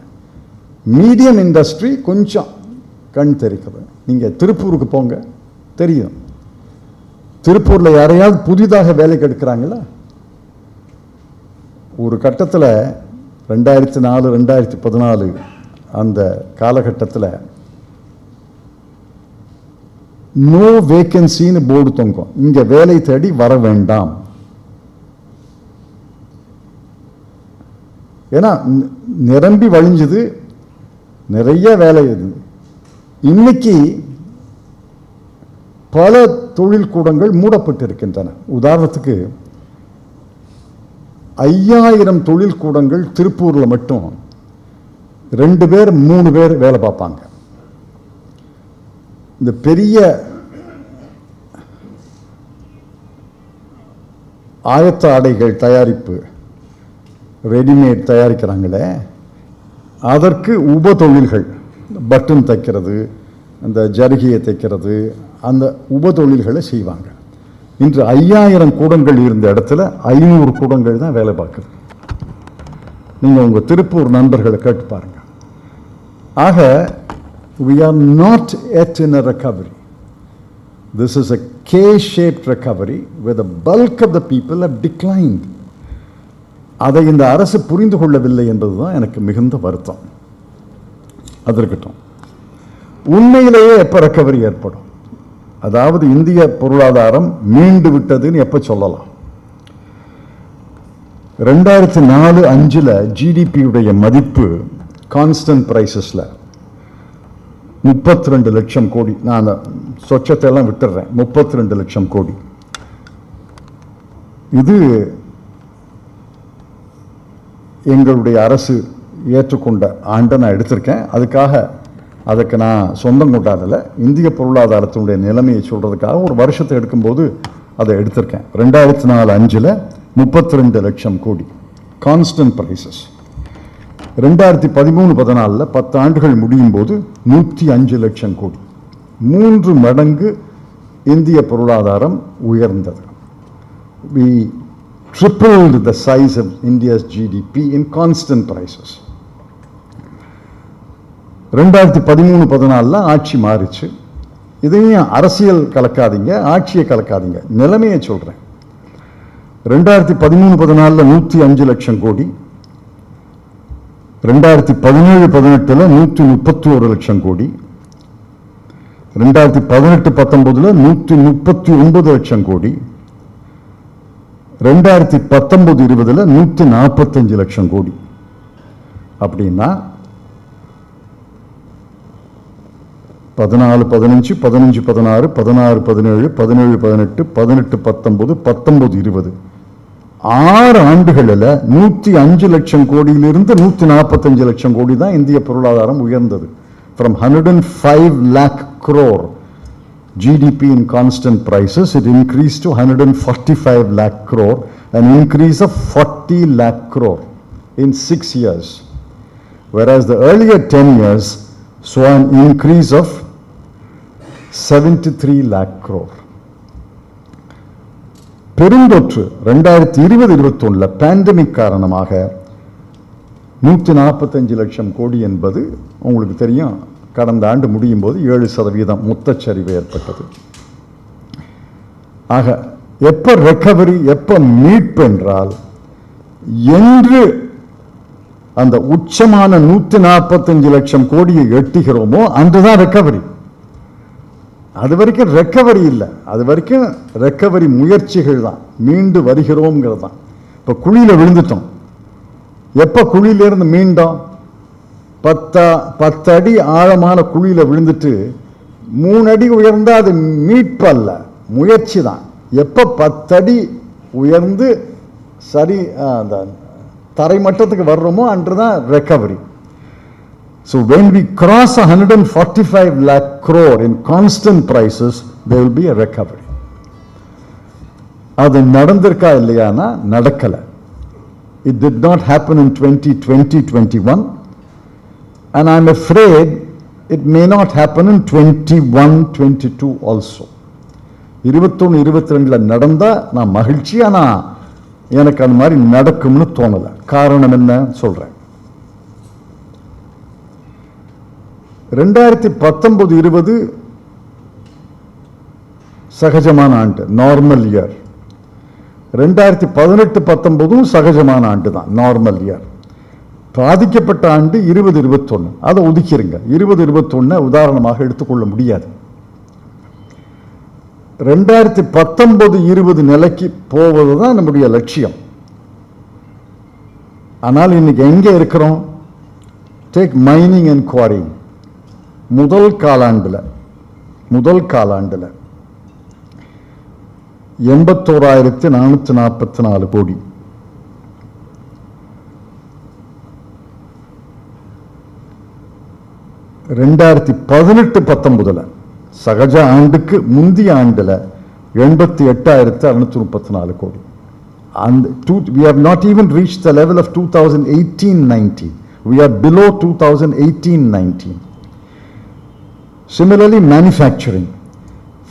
மீடியம் இண்டஸ்ட்ரி கொஞ்சம் கண் தெரிக்கிறது. நீங்கள் திருப்பூருக்கு போங்க, தெரியும். திருப்பூரில் யாரையாவது புதிதாக வேலைக்கு எடுக்கிறாங்களா? ஒரு கட்டத்தில் 2004-2014 அந்த காலகட்டத்தில் நோ வேக்கன்சின்னு போர்டு தொங்கும், இங்க வேலை தேடி வர வேண்டாம். ஏன்னா நிரம்பி வழிஞ்சது, நிறைய வேலை இருந்தது. இன்னைக்கு பல தொழில் கூடங்கள் மூடப்பட்டு இருக்கின்றன. உதாரணத்துக்கு 5000 தொழில் கூடங்கள் திருப்பூர்ல மட்டும் 2 பேர் 3 பேர் வேலை பார்ப்பாங்க. இந்த பெரிய ஆயத்த ஆடைகள் தயாரிப்பு, ரெடிமேட் தயாரிக்கிறாங்களே, அதற்கு உப தொழில்கள், பட்டன் தைக்கிறது, அந்த ஜரிகையை தைக்கிறது, அந்த உப தொழில்களை செய்வாங்க. இன்று 5000 கூடங்கள் இருந்த இடத்துல 500 கூடங்கள் தான் வேலை பார்க்குது. நீங்கள் உங்கள் திருப்பூர் நண்பர்களை கேட்டு பாருங்க. ஆக we are not yet in a recovery. This is a K-shaped recovery where the bulk of the people have declined. அதை இந்த அரசு புரிந்து கொள்ளவில்லை என்பதுதான் எனக்கு மிகுந்த வருத்தம். அது இருக்கட்டும். உண்மையிலேயே எப்ப ரெக்கவரி ஏற்படும், அதாவது இந்திய பொருளாதாரம் மீண்டு விட்டதுன்னு எப்ப சொல்லலாம்? 2004-05 ஜிடிபியுடைய மதிப்பு கான்ஸ்டன்ட் பிரைசஸ்ல 32 லட்சம் கோடி. நான் அந்த சொச்சத்தை எல்லாம் விட்டுறேன். 32 லட்சம் கோடி. இது எங்களுடைய அரசு ஏற்றுக்கொண்ட ஆண்டை நான் எடுத்திருக்கேன். அதுக்கு நான் சொந்தம் கொண்டாடல. இந்திய பொருளாதாரத்தினுடைய நிலைமையை சொல்றதுக்காக ஒரு வருஷத்தை எடுக்கும்போது அதை எடுத்திருக்கேன். 2004-05 32 லட்சம் கோடி கான்ஸ்டன்ட் பிரைசஸ். 2013-14 10 ஆண்டுகள் முடியும் போது 105 லட்சம் கோடி. 3 மடங்கு இந்திய பொருளாதாரம் உயர்ந்தது. We tripled the size of India's GDP in constant prices. 2013-14 ஆட்சி மாறிச்சு. இதையும் அரசியல் கலக்காதீங்க, ஆட்சியை கலக்காதீங்க, நிலைமையை சொல்றேன். 2013-14 105 லட்சம் கோடி, 2017-18 131 லட்சம் கோடி, 2018-19 139 லட்சம் கோடி, 2019-20 145 லட்சம் கோடி. அப்படின்னா 14-15, 15-16, 16-17, 17-18, 18-19, 19-20 6 ஆண்டுகளில் 105 லட்சம் கோடியிலிருந்து 145 லட்சம் கோடி தான் இந்திய பொருளாதாரம் உயர்ந்தது. From 105 lakh crore GDP in constant prices, it increased to 145 lakh crore, an increase of 40 lakh crore in 6 years. Whereas the earlier 10 years saw an increase of 73 lakh crore. பெருந்தொற்று 2020-21 பேண்டமிக் காரணமாக 145 லட்சம் கோடி என்பது உங்களுக்கு தெரியும். கடந்த ஆண்டு முடியும் போது 7% மொத்தச்சரிவு ஏற்பட்டது. ஆக எப்ப ரெக்கவரி, எப்ப மீட்பு என்றால், என்று அந்த உச்சமான 145 லட்சம் கோடியை எட்டுகிறோமோ அன்றுதான் ரெக்கவரி. அது வரைக்கும் ரெக்கவரி இல்லை. அது வரைக்கும் ரெக்கவரி முயற்சிகள் தான், மீண்டு வருகிறோம்ங்கிறது தான். இப்போ குழியில் விழுந்துட்டோம். எப்போ குழியிலிருந்து மீண்டோம்? 10 அடி ஆழமான குழியில் விழுந்துட்டு 3 அடி உயர்ந்தால் அது மீட்பு அல்ல, முயற்சி தான். எப்போ 10 அடி உயர்ந்து சரி அந்த தரை மட்டத்துக்கு வர்றோமோ அன்று தான் recovery. So when we cross 145 lakh crore in constant prices, there will be a recovery. அது நடந்திருக்கா இல்லையானா நடக்கல. It did not happen in 2020-21 and I'm afraid it may not happen in 21-22 also. 21-22 நடந்தா நான் மகிழ்ச்சி, ஆனா எனக்கு அந்த மாதிரி நடக்கும்னு தோணல. காரணம் என்ன சொல்றேன். 2019-20 சகஜமான ஆண்டு, நார்மல் இயர். 2018-19 சகஜமான ஆண்டு தான், நார்மல் இயர். பாதிக்கப்பட்ட ஆண்டு 2021, அதை ஒதுக்கிருங்க. 2021 உதாரணமாக எடுத்துக்கொள்ள முடியாது. 2019-20 நிலைக்கு போவதுதான் நம்முடைய லட்சியம். ஆனால் இன்னைக்கு எங்க இருக்கிறோம்? Take mining and quarrying. முதல் காலாண்டுல 81,444 கோடி. ரெண்டாயிரத்தி 18-19 சகஜ ஆண்டுக்கு முந்தைய ஆண்டுல 88,634 கோடி. And we have not even reached the level of 2018-19. We are below 2018-19. Similarly, manufacturing,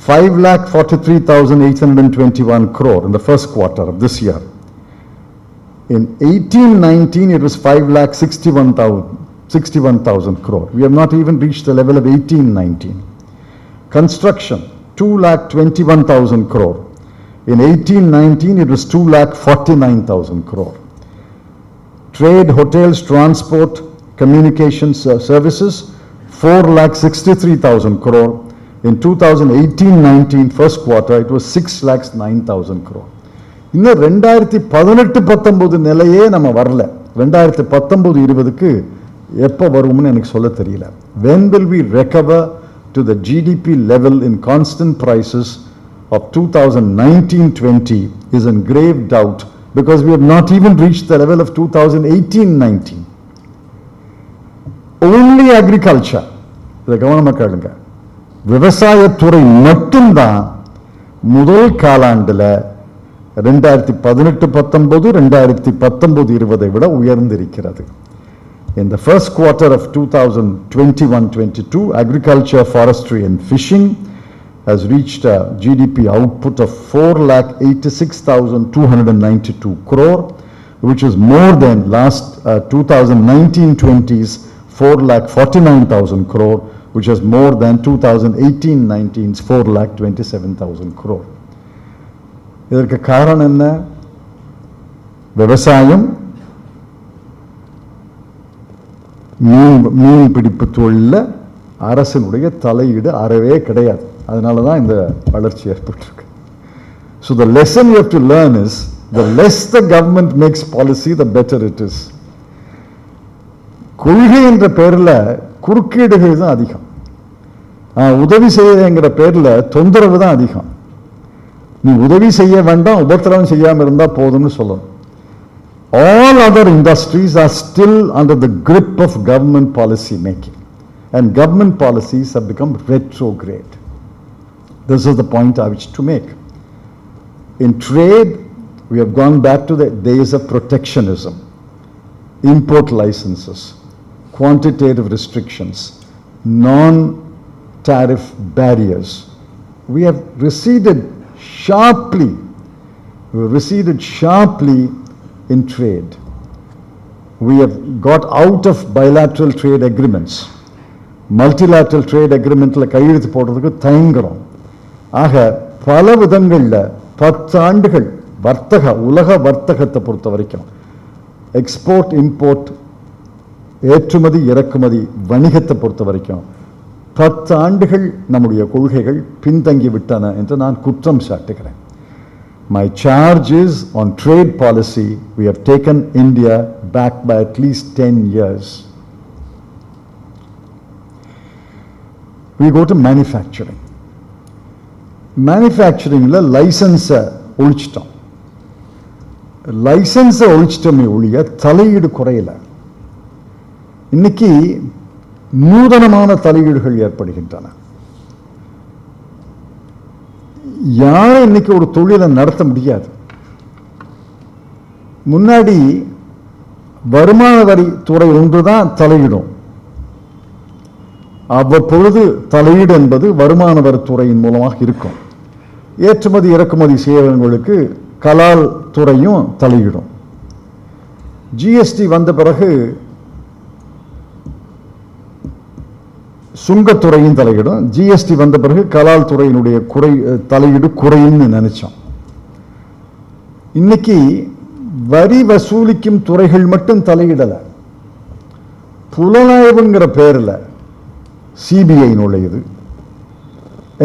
5,43,821 crore in the first quarter of this year. In 18-19, it was 5,61,000 crore. We have not even reached the level of 18-19. Construction, 2,21,000 crore. In 18-19, it was 2,49,000 crore. Trade, hotels, transport, communications services, 4,63,000 crore. In 2018-19 first quarter, it was 6,09,000 crore. இன்னும் 2018-19 நிலையே நம்ம வரல. 2019-20க்கு எப்போ வரும்னு எனக்கு சொல்ல தெரியல. When will we recover to the GDP level in constant prices of 2019-20 is in grave doubt, because we have not even reached the level of 2018-19. Only agriculture, இதை கவனமாக கேளுங்க, விவசாயத்துறை மட்டும்தான் முதல் காலாண்டுல 2018-19 2019-20 விட உயர்ந்திருக்கிறது. In the first quarter of 2021-22, agriculture, forestry and fishing has reached a GDP output of 4,86,292 crore, which is more than last 2019-20's 4,49,000 crore, which is more than 2018-19's 4,27,000 crore. இதற்கு காரணம் என்ன? விவசாயம், மீன் பிடிப்பு தொழில அரசினுடைய தலையீடு அறவே கிடையாது. அதனால தான் இந்த வளர்ச்சி ஏற்பட்டிருக்கு. So the lesson you have to learn is, the less the government makes policy, the better it is. கொள்கை என்ற பேரில் குறுக்கீடுகள் தான் அதிகம். உதவி செய்யங்கிற பேரில் தொந்தரவு தான் அதிகம். நீ உதவி செய்ய வேண்டாம், உபத்திரவம் செய்யாமல் இருந்தால் போதும்னு சொல்லணும். All other industries are still under the grip of government policy making, and government policies have become retrograde. This is the point I wish to make. In trade, we have gone back to the days of protectionism, import licenses, quantitative restrictions, non-tariff barriers. We have receded sharply in trade. We have got out of bilateral trade agreements. Multilateral trade agreementல கையெழுத்து போடுறதுக்கு தயங்குறோம். ஆக பல விதங்கள்ல 10 ஆண்டுகள் உலக வர்த்தகத்தை பொறுத்த வரைக்கும், எக்ஸ்போர்ட் இம்போர்ட், ஏற்றுமதி இறக்குமதி வணிகத்தை பொறுத்த வரைக்கும் 10 ஆண்டுகள் நம்முடைய கொள்கைகள் பின்தங்கி விட்டன என்று நான் குற்றம் சாட்டுகிறேன். My charge is, on trade policy, we have taken India back by at least 10 years. We go to manufacturing. Manufacturingல லைசன்ஸை ஒழிச்சிட்டோம். லைசன்ஸை ஒழிச்சிட்டோமே ஒழிய தலையீடு குறையல. இன்னைக்கு நூதனமான தலையீடுகள் ஏற்படுகின்றன. யாரும் இன்னைக்கு ஒரு தொழிலை நடத்த முடியாது. முன்னாடி வருமான வரி துறை ஒன்றுதான் தலையிடும். அவ்வப்பொழுது தலையீடு என்பது வருமான வரித்துறையின் மூலமாக இருக்கும். ஏற்றுமதி இறக்குமதி செய்யறவங்களுக்கு கலால் துறையும் தலையிடும். ஜிஎஸ்டி வந்த பிறகு சுங்கத்துறையும் தலையிடும். ஜிஎஸ்டி வந்த பிறகு கலால் துறையினுடைய தலையீடு குறையும்னு நினைச்சோம். இன்னைக்கு வரி வசூலிக்கும் துறைகள் மட்டும் தலையிடல, புலனாய்வுங்கிற பேரில் சிபிஐ நுழையுது,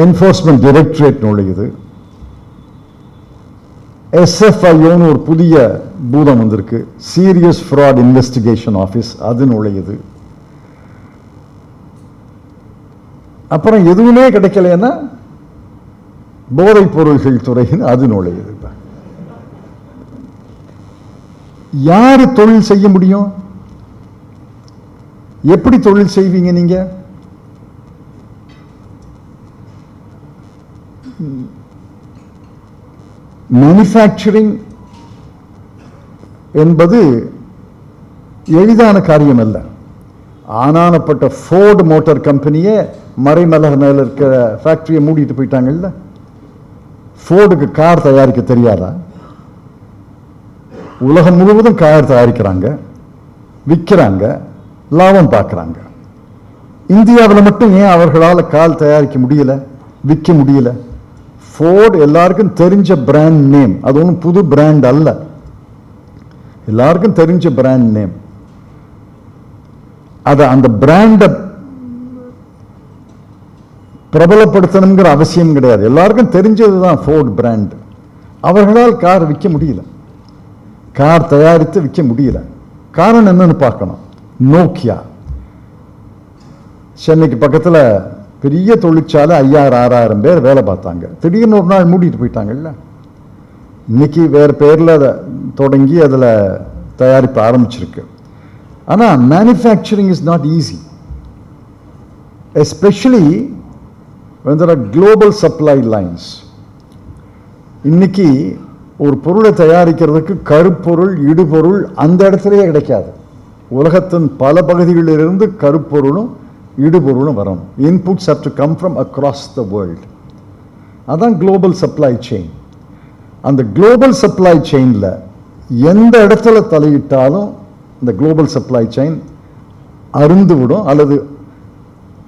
என்ஃபோர்ஸ்மெண்ட் டைரக்டரேட் நுழையுது, எஸ்எஃப்ஐஓன்னு ஒரு புதிய பூதம் வந்திருக்கு, சீரியஸ் ஃப்ராட் இன்வெஸ்டிகேஷன் ஆஃபீஸ், அது நுழையுது. அப்புறம் எதுவுமே கிடைக்கலன்னா போதைப் பொருள்கள் துறைன்னு அது நுழையுது. யாரு தொழில் செய்ய முடியும்? எப்படி தொழில் செய்வீங்க நீங்க? மேனுஃபேக்சரிங் என்பது எளிதான காரியம் அல்ல. ஆனானப்பட்ட ஃபோர்டு மோட்டார் கம்பெனியே மறைமலர் மேல இருக்கிற ஃபேக்டரியை மூடிட்டு போயிட்டாங்கல்ல. ஃபோர்டுக்கு கார் தயாரிக்க தெரியாதா? உலகம் முழுவதும் கார் தயாரிக்கிறாங்க, விற்கிறாங்க, லாபம் பார்க்குறாங்க. இந்தியாவில் மட்டும் ஏன் அவர்களால் கார் தயாரிக்க முடியல, விற்க முடியல? ஃபோர்டு எல்லாருக்கும் தெரிஞ்ச பிராண்ட் நேம், அது ஒன்றும் புது பிராண்ட் அல்ல, எல்லாருக்கும் தெரிஞ்ச பிராண்ட் நேம். அதை அந்த பிராண்டை பிரபலப்படுத்தணுங்கிற அவசியம் கிடையாது, எல்லாருக்கும் தெரிஞ்சதுதான் ஃபோர்டு பிராண்ட். அவர்களால் கார் விற்க முடியல, கார் தயாரித்து விற்க முடியல. காரணம் என்னன்னு பார்க்கணும். நோக்கியா சென்னைக்கு பக்கத்தில் பெரிய தொழிற்சாலை, 5000-6000 பேர் வேலை பார்த்தாங்க. திடீர்னு ஒரு நாள் மூடிட்டு போயிட்டாங்கல்ல. இன்னைக்கு வேறு பேரில் அதை தொடங்கி அதில் தயாரிப்பு ஆரம்பிச்சிருக்கு. ஆனால் manufacturing is not easy, especially when there are global supply lines. இன்னைக்கு ஒரு பொருளை தயாரிக்கிறதுக்கு கருப்பொருள், இடுபொருள் அந்த இடத்துலயே கிடைக்காது. உலகத்தின் பல பகுதிகளிலிருந்து கருப்பொருளும் இடுபொருளும் வரணும். Inputs have to come from across the world. அதான் குளோபல் சப்ளை செயின். அந்த குளோபல் சப்ளை செயினில் எந்த இடத்துல தலையிட்டாலும் இந்த குளோபல் சப்ளை செயின் அருந்துவிடும் அல்லது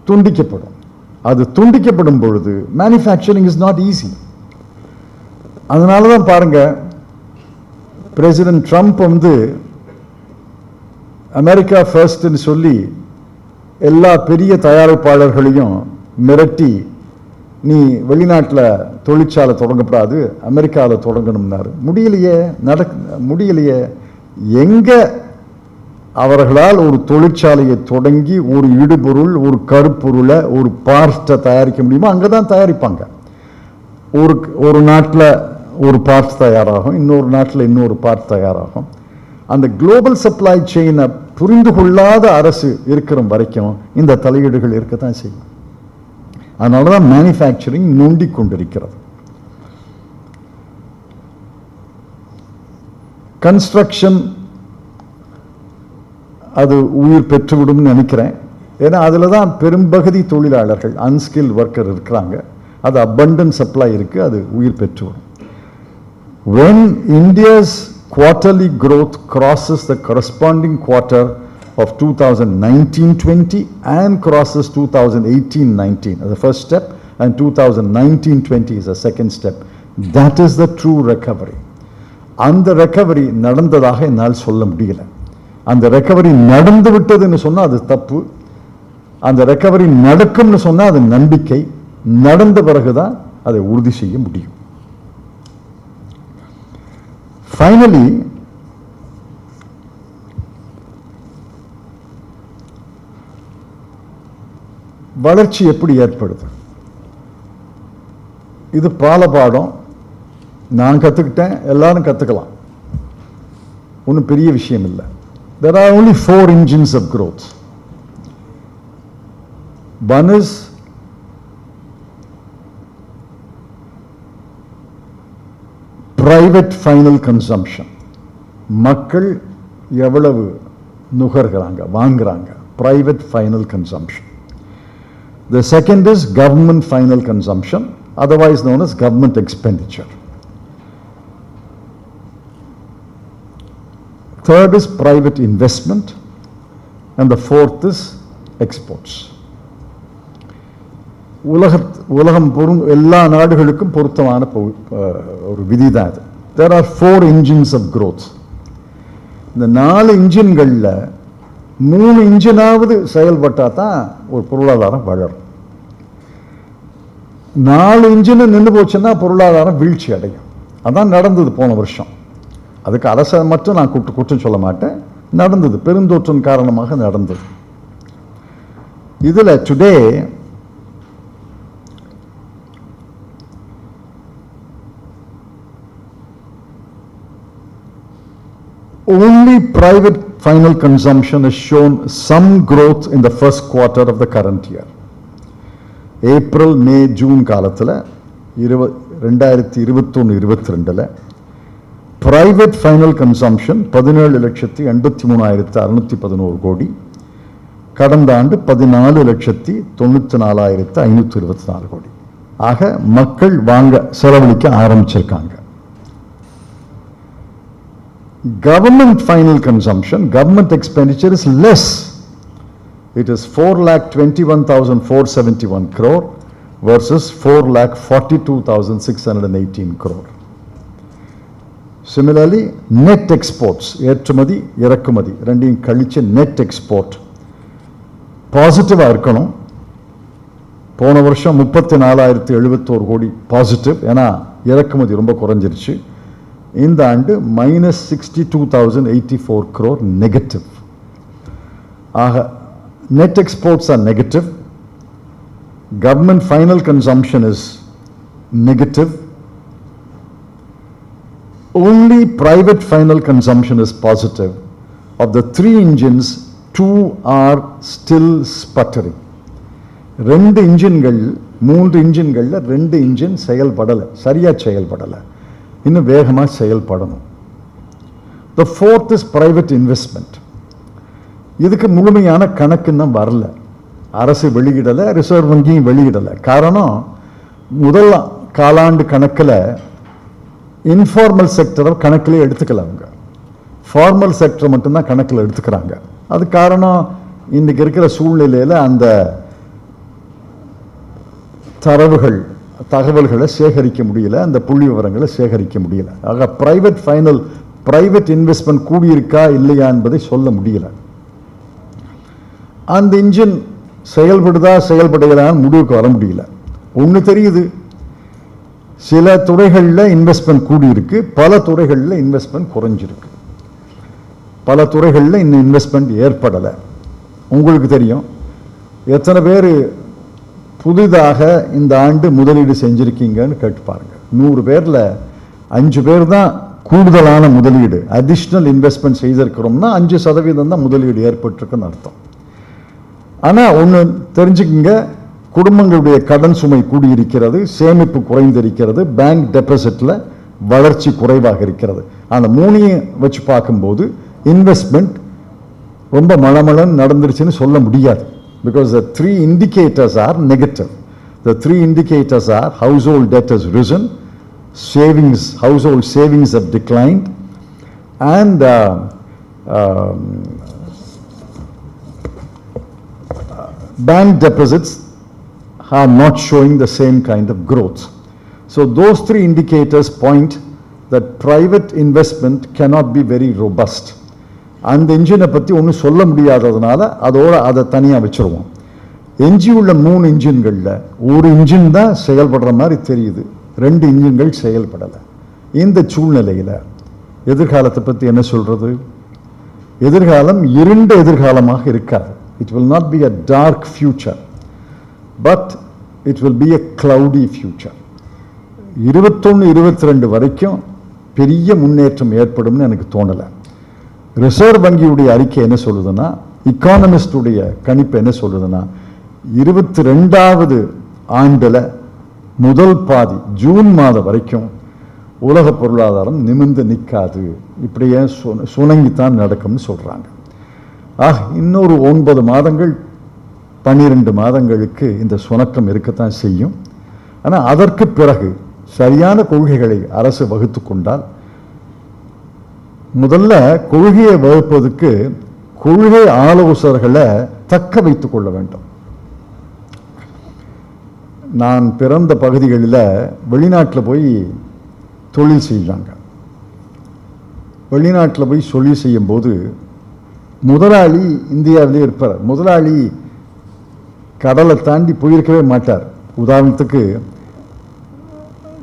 துண்டிக்கப்படும். அது துண்டிக்கப்படும் பொழுது மேனுஃபேக்சரிங் இஸ் நாட் ஈஸி. அதனால தான் பாருங்க, பிரசிடென்ட் ட்ரம்ப் அமெரிக்கா ஃபர்ஸ்ட்னு சொல்லி எல்லா பெரிய தயாரிப்பாளர்களையும் மிரட்டி, நீ வெளிநாட்டில் தொழிற்சாலை தொடங்கப்படாது, அமெரிக்காவில் தொடங்கணும்னாரு. முடியலையே. எங்க அவர்களால் ஒரு தொழிற்சாலையை தொடங்கி ஒரு இடுபொருள், ஒரு கருப்பொருளை, ஒரு பார்ட்டை தயாரிக்க முடியுமோ அங்கே தான் தயாரிப்பாங்க. ஒரு நாட்டில் ஒரு பார்ட் தயாராகும், இன்னொரு நாட்டில் இன்னொரு பார்ட் தயாராகும். அந்த குளோபல் சப்ளை செயினை புரிந்து கொள்ளாத அரசு இருக்கிற வரைக்கும் இந்த தலையீடுகள் இருக்கத்தான் செய்யும். அதனால தான் மேனுஃபேக்சரிங் நொண்டி கொண்டிருக்கிறது. கன்ஸ்ட்ரக்ஷன் அது உயிர் பெற்றுவிடும் நினைக்கிறேன். ஏன்னா அதில் தான் பெரும்பகுதி தொழிலாளர்கள், அன்ஸ்கில் ஒர்க்கர் இருக்கிறாங்க. அது abundant சப்ளை இருக்கு, அது உயிர் பெற்றுவிடும். When India's quarterly growth crosses the corresponding quarter of 2019-20 and crosses 2018-19 as the first step, and 2019-20 is the second step, that is the true recovery. அந்த ரெக்கவரி நடந்ததாக என்னால் சொல்ல முடியல. அந்த ரெக்கவரி நடந்து விட்டதுன்னு சொன்னால் அது தப்பு. அந்த ரெக்கவரி நடக்கும்னு சொன்னால் அது நம்பிக்கை. நடந்த பிறகுதான் அதை உறுதி செய்ய முடியும். ஃபைனலி வளர்ச்சி எப்படி ஏற்படுது? இது பாடம். நான் கற்றுக்கிட்டேன், எல்லாரும் கற்றுக்கலாம், ஒன்றும் பெரிய விஷயம் இல்லை. There are only 4 engines of growth. One is private final consumption. மக்கள் எவ்வளவு நுகர்கிறாங்க, வாங்குறாங்க, private final consumption. The second is government final consumption, otherwise known as government expenditure. Third is private investment, and the fourth is exports. உலகம் எல்லா நாடுகளுக்கும் பொருத்தமான ஒரு விதி தான் அது. There are 4 engines of growth. இந்த 4 இன்ஜின்களில் 3 இன்ஜினாவது செயல்பட்டால் தான் ஒரு பொருளாதாரம் வளரும். 4 இன்ஜின் நின்று போச்சுன்னா பொருளாதாரம் வீழ்ச்சி அடையும். அதான் நடந்தது போன வருஷம். அதுக்கு அரசை மட்டும் நான் குற்றம் சொல்ல மாட்டேன், நடந்தது, பெருந்தொற்றின் காரணமாக நடந்தது. இதில் today only private final consumption has shown some growth in the first quarter of the current year. April May June காலத்தில் 2021-22 பிரைவேட் ஃபைனல் கன்சம்ஷன் 17,83,611 கோடி, கடந்த ஆண்டு 14,94,524 கோடி. ஆக மக்கள் வாங்க செலவழிக்க ஆரம்பிச்சிருக்காங்க. Government final consumption, government expenditure is less. It is 4,21,471 crore versus 4,42,618 crore. Similarly, net exports, ஏற்றுமதி இறக்குமதி ரெண்டையும் கழிச்ச net export பாசிட்டிவாக இருக்கணும். போன வருஷம் 34,071 கோடி பாசிட்டிவ், ஏன்னா இறக்குமதி ரொம்ப குறைஞ்சிருச்சு. இந்த ஆண்டு -62,084 crore நெகட்டிவ். ஆக net exports are negative, government final consumption is negative, only private final consumption is positive. Of the 3 engines, 2 are still sputtering. 2 இன்ஜின்கள் 3 இன்ஜின்களில் 2 engine செயல்படலை, சரியாக செயல்படலை, இன்னும் வேகமாக செயல்படணும். The fourth is private investment. இதுக்கு முழுமையான கணக்கு இன்னும் வரல, அரசு வெளியிடலை, ரிசர்வ் வங்கியும் வெளியிடலை. காரணம், முதல் காலாண்டு கணக்கில் இன்ஃபார்மல் செக்டரை கணக்கிலே எடுத்துக்கல, அவங்க ஃபார்மல் செக்டர் மட்டும்தான் கணக்கில் எடுத்துக்கிறாங்க. அது காரணம், இன்றைக்கி இருக்கிற சூழ்நிலையில் அந்த தகவல்களை சேகரிக்க முடியல, அந்த புள்ளி விவரங்களை சேகரிக்க முடியல. ஆக பிரைவேட் இன்வெஸ்ட்மெண்ட் கூடியிருக்கா இல்லையா என்பதை சொல்ல முடியல. அந்த இன்ஜின் செயல்படுதா செயல்படுகிறான்னு முடிவுக்கு வர முடியல. ஒன்று தெரியுது, சில துறைகளில் இன்வெஸ்ட்மெண்ட் கூடியிருக்கு, பல துறைகளில் இன்வெஸ்ட்மெண்ட் குறைஞ்சிருக்கு, பல துறைகளில் இன்னும் இன்வெஸ்ட்மெண்ட் ஏற்படலை. உங்களுக்கு தெரியும், எத்தனை பேர் புதிதாக இந்த ஆண்டு முதலீடு செஞ்சுருக்கீங்கன்னு கேட்டு பாருங்க. 100 பேரில் 5 பேர் தான் கூடுதலான முதலீடு, அடிஷ்னல் இன்வெஸ்ட்மெண்ட் செய்திருக்கிறோம்னா 5% தான் முதலீடு ஏற்பட்டிருக்குன்னு அர்த்தம். ஆனால் ஒன்று தெரிஞ்சுக்கிங்க, குடும்பங்களுடைய கடன் சுமை கூடியிருக்கிறது, சேமிப்பு குறைந்திருக்கிறது, பேங்க் டெபாசிட்டில் வளர்ச்சி குறைவாக இருக்கிறது. அந்த 3ஐயும் வச்சு பார்க்கும்போது இன்வெஸ்ட்மெண்ட் ரொம்ப மளமளன்னு நடந்துருச்சுன்னு சொல்ல முடியாது. Because the 3 indicators are negative. The 3 indicators are household debt has risen, household savings have declined, and bank deposits are not showing the same kind of growth. So those 3 indicators point that private investment cannot be very robust. அந்த இன்ஜினை பற்றி ஒன்றும் சொல்ல முடியாததுனால அதை தனியாக வச்சுருவோம். எஞ்சியுள்ள 3 இன்ஜின்களில் 1 engine தான் செயல்படுற மாதிரி தெரியுது, 2 இன்ஜின்கள் செயல்படலை. இந்த சூழ்நிலையில் எதிர்காலத்தை பற்றி என்ன சொல்கிறது? எதிர்காலம் இருண்ட எதிர்காலமாக இருக்காது. It will not be a dark future, but it will be a cloudy future. 21-22 வரைக்கும் பெரிய முன்னேற்றம் ஏற்படும்னு எனக்கு தோணலை. ரிசர்வ் வங்கியுடைய அறிக்கை என்ன சொல்லுதுன்னா, இக்கானமிஸ்டுடைய கணிப்பு என்ன சொல்லுதுன்னா, 22வது ஆண்டில் முதல் பாதி ஜூன் மாதம் வரைக்கும் உலக பொருளாதாரம் நிமிர்ந்து நிற்காது, இப்படியே சுணங்கித்தான் நடக்கும்னு சொல்கிறாங்க. இன்னொரு 9 மாதங்கள் 12 மாதங்களுக்கு இந்த சுணக்கம் இருக்கத்தான் செய்யும். ஆனால் அதற்கு பிறகு சரியான கொள்கைகளை அரசு வகுத்து கொண்டால், முதல்ல கொள்கையை வகுப்பதற்கு கொள்கை ஆலோசகர்களை தக்க வைத்துக் கொள்ள வேண்டும். நான் பிறந்த பகுதிகளில் வெளிநாட்டில் போய் தொழில் செய்கிறாங்க. வெளிநாட்டில் போய் தொழில் செய்யும்போது முதலாளி இந்தியாவிலே இருப்பார். முதலாளி கடலை தாண்டி போயிருக்கவே மாட்டார். உதாரணத்துக்கு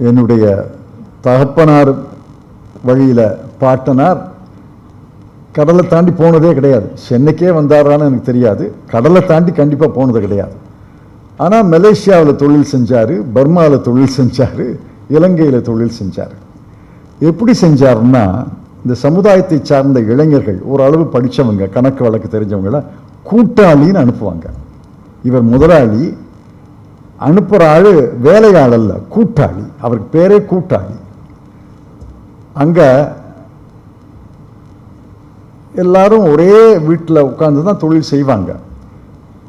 என்னுடைய தகப்பனார் வழியில் பாட்டனார் கடலை தாண்டி போனதே கிடையாது. சென்னைக்கே வந்தாரான்னு எனக்கு தெரியாது. கடலை தாண்டி கண்டிப்பாக போனது கிடையாது. ஆனால் மலேசியாவில் தொழில் செஞ்சார், பர்மாவில் தொழில் செஞ்சார், இலங்கையில் தொழில் செஞ்சார். எப்படி செஞ்சாருன்னா, இந்த சமுதாயத்தை சார்ந்த இளைஞர்கள் ஓரளவு படித்தவங்க, கணக்கு வழக்கு தெரிஞ்சவங்கள கூட்டாளின்னு அனுப்புவாங்க. இவர் முதலாளி, அனுப்புகிற ஆள் வேலையாள் அல்ல, கூட்டாளி. அவருக்கு பேரே கூட்டாளி. அங்கே எல்லாரும் ஒரே வீட்டில் உட்கார்ந்து தான் தொழில் செய்வாங்க.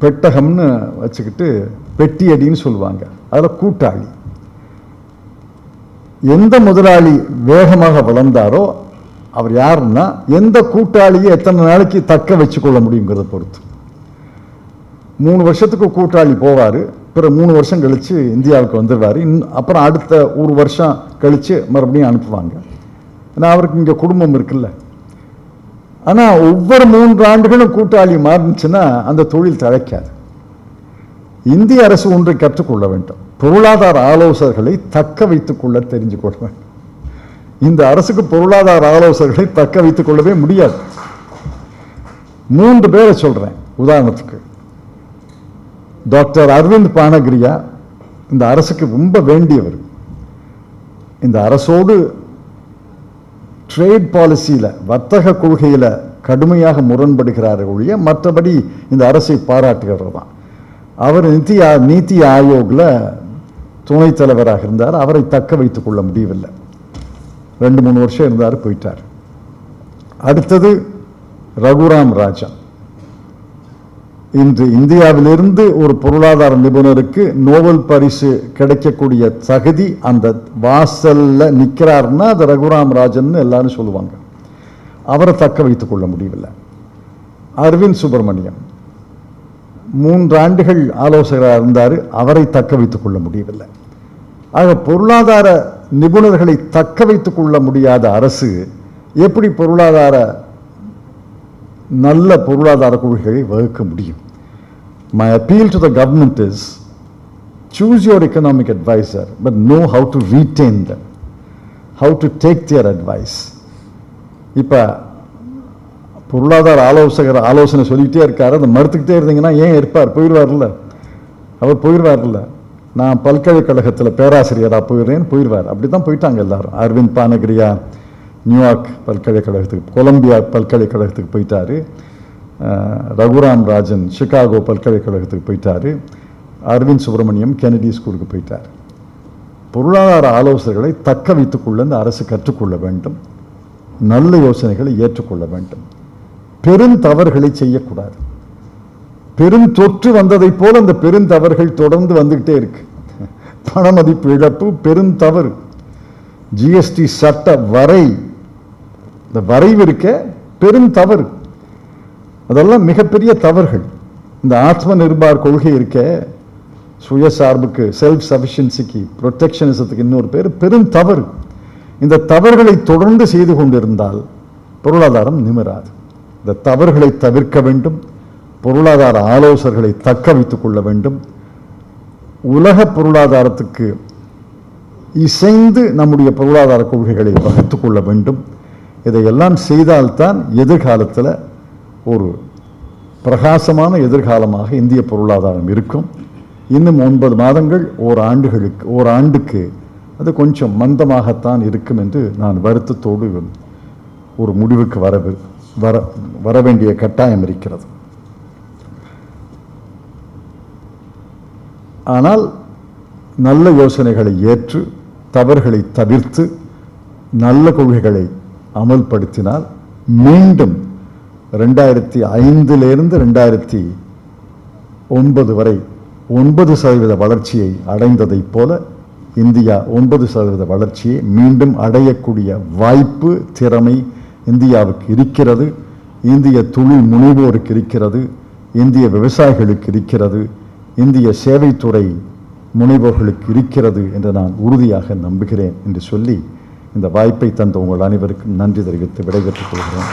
பெட்டகம்னு வச்சுக்கிட்டு பெட்டி அடின்னு சொல்லுவாங்க. அதில் கூட்டாளி. எந்த முதலாளி வேகமாக வளர்ந்தாரோ அவர் யாருன்னா, எந்த கூட்டாளியை எத்தனை நாளைக்கு தக்க வச்சுக்கொள்ள முடியுங்கிறத பொறுத்து. 3 வருஷத்துக்கு கூட்டாளி போவார், பிறகு 3 வருஷம் கழித்து இந்தியாவுக்கு வந்துடுவார். அப்புறம் அடுத்த 1 வருஷம் கழித்து மறுபடியும் அனுப்புவாங்க. ஏன்னா அவருக்கு இங்கே குடும்பம் இருக்குல்ல. ஆனால் ஒவ்வொரு 3 ஆண்டுகளும் கூட்டாளி மாறிச்சுன்னா அந்த தொழில் தழைக்காது. இந்திய அரசு ஒன்றை கற்றுக்கொள்ள வேண்டும், பொருளாதார ஆலோசகர்களை தக்க வைத்துக் கொள்ள தெரிஞ்சு கொள்ள வேண்டும். இந்த அரசுக்கு பொருளாதார ஆலோசகர்களை தக்க வைத்துக் கொள்ளவே முடியாது. 3 பேரை சொல்றேன் உதாரணத்துக்கு. டாக்டர் அரவிந்த் பானகிரியா இந்த அரசுக்கு ரொம்ப வேண்டியவர். இந்த அரசோடு ட்ரேட் பாலிசியில், வர்த்தக கொள்கையில் கடுமையாக முரண்படுகிறார் ஒழிய மற்றபடி இந்த அரசை பாராட்டுகிறவர் தான். அவர் நீத்தி ஆயோக்ல துணைத் தலைவராக இருந்தார். அவரை தக்க வைத்துக் கொள்ள முடியவில்லை. 2-3 வருஷம் இருந்தார், போயிட்டார். அடுத்தது ரகுராம் ராஜன். இன்று இந்தியாவிலிருந்து ஒரு பொருளாதார நிபுணருக்கு நோபல் பரிசு கிடைக்கக்கூடிய தகுதி அந்த வாசல்ல நிற்கிறாருன்னா அது ரகுராம் ராஜன் எல்லாரும் சொல்லுவாங்க. அவரை தக்க வைத்துக் கொள்ள முடியவில்லை. அரவிந்த் சுப்பிரமணியம் 3 ஆண்டுகள் ஆலோசகராக இருந்தார், அவரை தக்க வைத்துக் கொள்ள முடியவில்லை. ஆக பொருளாதார நிபுணர்களை தக்க வைத்துக் கொள்ள முடியாத அரசு எப்படி நல்ல பொருளாதார கொள்கைகளை வகுக்க முடியும்? My appeal to the government is, choose your economic advisor, but know how to retain them, how to take their advice. இப்போ பொருளாதார ஆலோசகர் ஆலோசனை சொல்லிகிட்டே இருக்காரு, அதை மறுத்துக்கிட்டே இருந்தீங்கன்னா ஏன் இருப்பார்? போயிடுவார்ல. அவர் போயிடுவார்ல. நான் பல்கலைக்கழகத்தில் பேராசிரியராக போயிடுவார். அப்படி தான் போயிட்டாங்க எல்லாரும். அரவிந்த் பானகிரியா நியூயார்க் பல்கலைக்கழகத்துக்கு, கொலம்பியா பல்கலைக்கழகத்துக்கு போயிட்டார். ரகுராம் ராஜன் சிகாகோ பல்கலைக்கழகத்துக்கு போயிட்டார். அரவிந்த் சுப்பிரமணியம் கெனடி ஸ்கூலுக்கு போயிட்டார். பொருளாதார ஆலோசகர்களை தக்க வைத்துக்கொள்ள இந்த அரசு கற்றுக்கொள்ள வேண்டும். நல்ல யோசனைகளை ஏற்றுக்கொள்ள வேண்டும். பெருந்தவறுகளை செய்யக்கூடாது. பெருந்தொற்று வந்ததைப் போல இந்த பெருந்தவறுகள் தொடர்ந்து வந்துகிட்டே இருக்கு. பண மதிப்பு இழப்பு பெருந்தவறு. ஜிஎஸ்டி சட்ட இந்த வரைவு இருக்க பெருந்தவறு. அதெல்லாம் மிகப்பெரிய தவறுகள். இந்த ஆத்ம நிர்பார் கொள்கை இருக்க, சுயசார்புக்கு, செல்ஃப் சஃபிஷியன்சிக்கு, ப்ரொடெக்ஷனிசத்துக்கு இன்னொரு பேர் பெருந்தவறு. இந்த தவறுகளை தொடர்ந்து செய்து கொண்டிருந்தால் பொருளாதாரம் நிமிராது. இந்த தவறுகளை தவிர்க்க வேண்டும். பொருளாதார ஆலோசகர்களை தக்க வைத்துக் கொள்ள வேண்டும். உலக பொருளாதாரத்துக்கு இசைந்து நம்முடைய பொருளாதார கொள்கைகளை வகுத்துக் கொள்ள வேண்டும். இதையெல்லாம் செய்தால்தான் எதிர்காலத்தில் ஒரு பிரகாசமான எதிர்காலமாக இந்திய பொருளாதாரம் இருக்கும். இன்னும் 9 மாதங்கள் ஓராண்டுக்கு அது கொஞ்சம் மந்தமாகத்தான் இருக்கும் என்று நான் வருத்தத்தோடு ஒரு முடிவுக்கு வர வேண்டிய கட்டாயம் இருக்கிறது. ஆனால் நல்ல யோசனைகளை ஏற்று தவறுகளை தவிர்த்து நல்ல கொள்கைகளை அமல்படுத்தினால் மீண்டும் 2005 2009 வரை 9% வளர்ச்சியை அடைந்ததைப் போல இந்தியா 9% வளர்ச்சியை மீண்டும் அடையக்கூடிய வாய்ப்பு, திறமை இந்தியாவுக்கு இருக்கிறது. இந்திய தொழில் முனைவோருக்கு இருக்கிறது. இந்திய விவசாயிகளுக்கு இருக்கிறது. இந்திய சேவைத்துறை முனைவோர்களுக்கு இருக்கிறது என்று நான் உறுதியாக நம்புகிறேன் என்று சொல்லி இந்த வாய்ப்பை தந்த உங்கள் அனைவருக்கும் நன்றி தெரிவித்து விடைபெற்றுக் கொள்கிறேன்.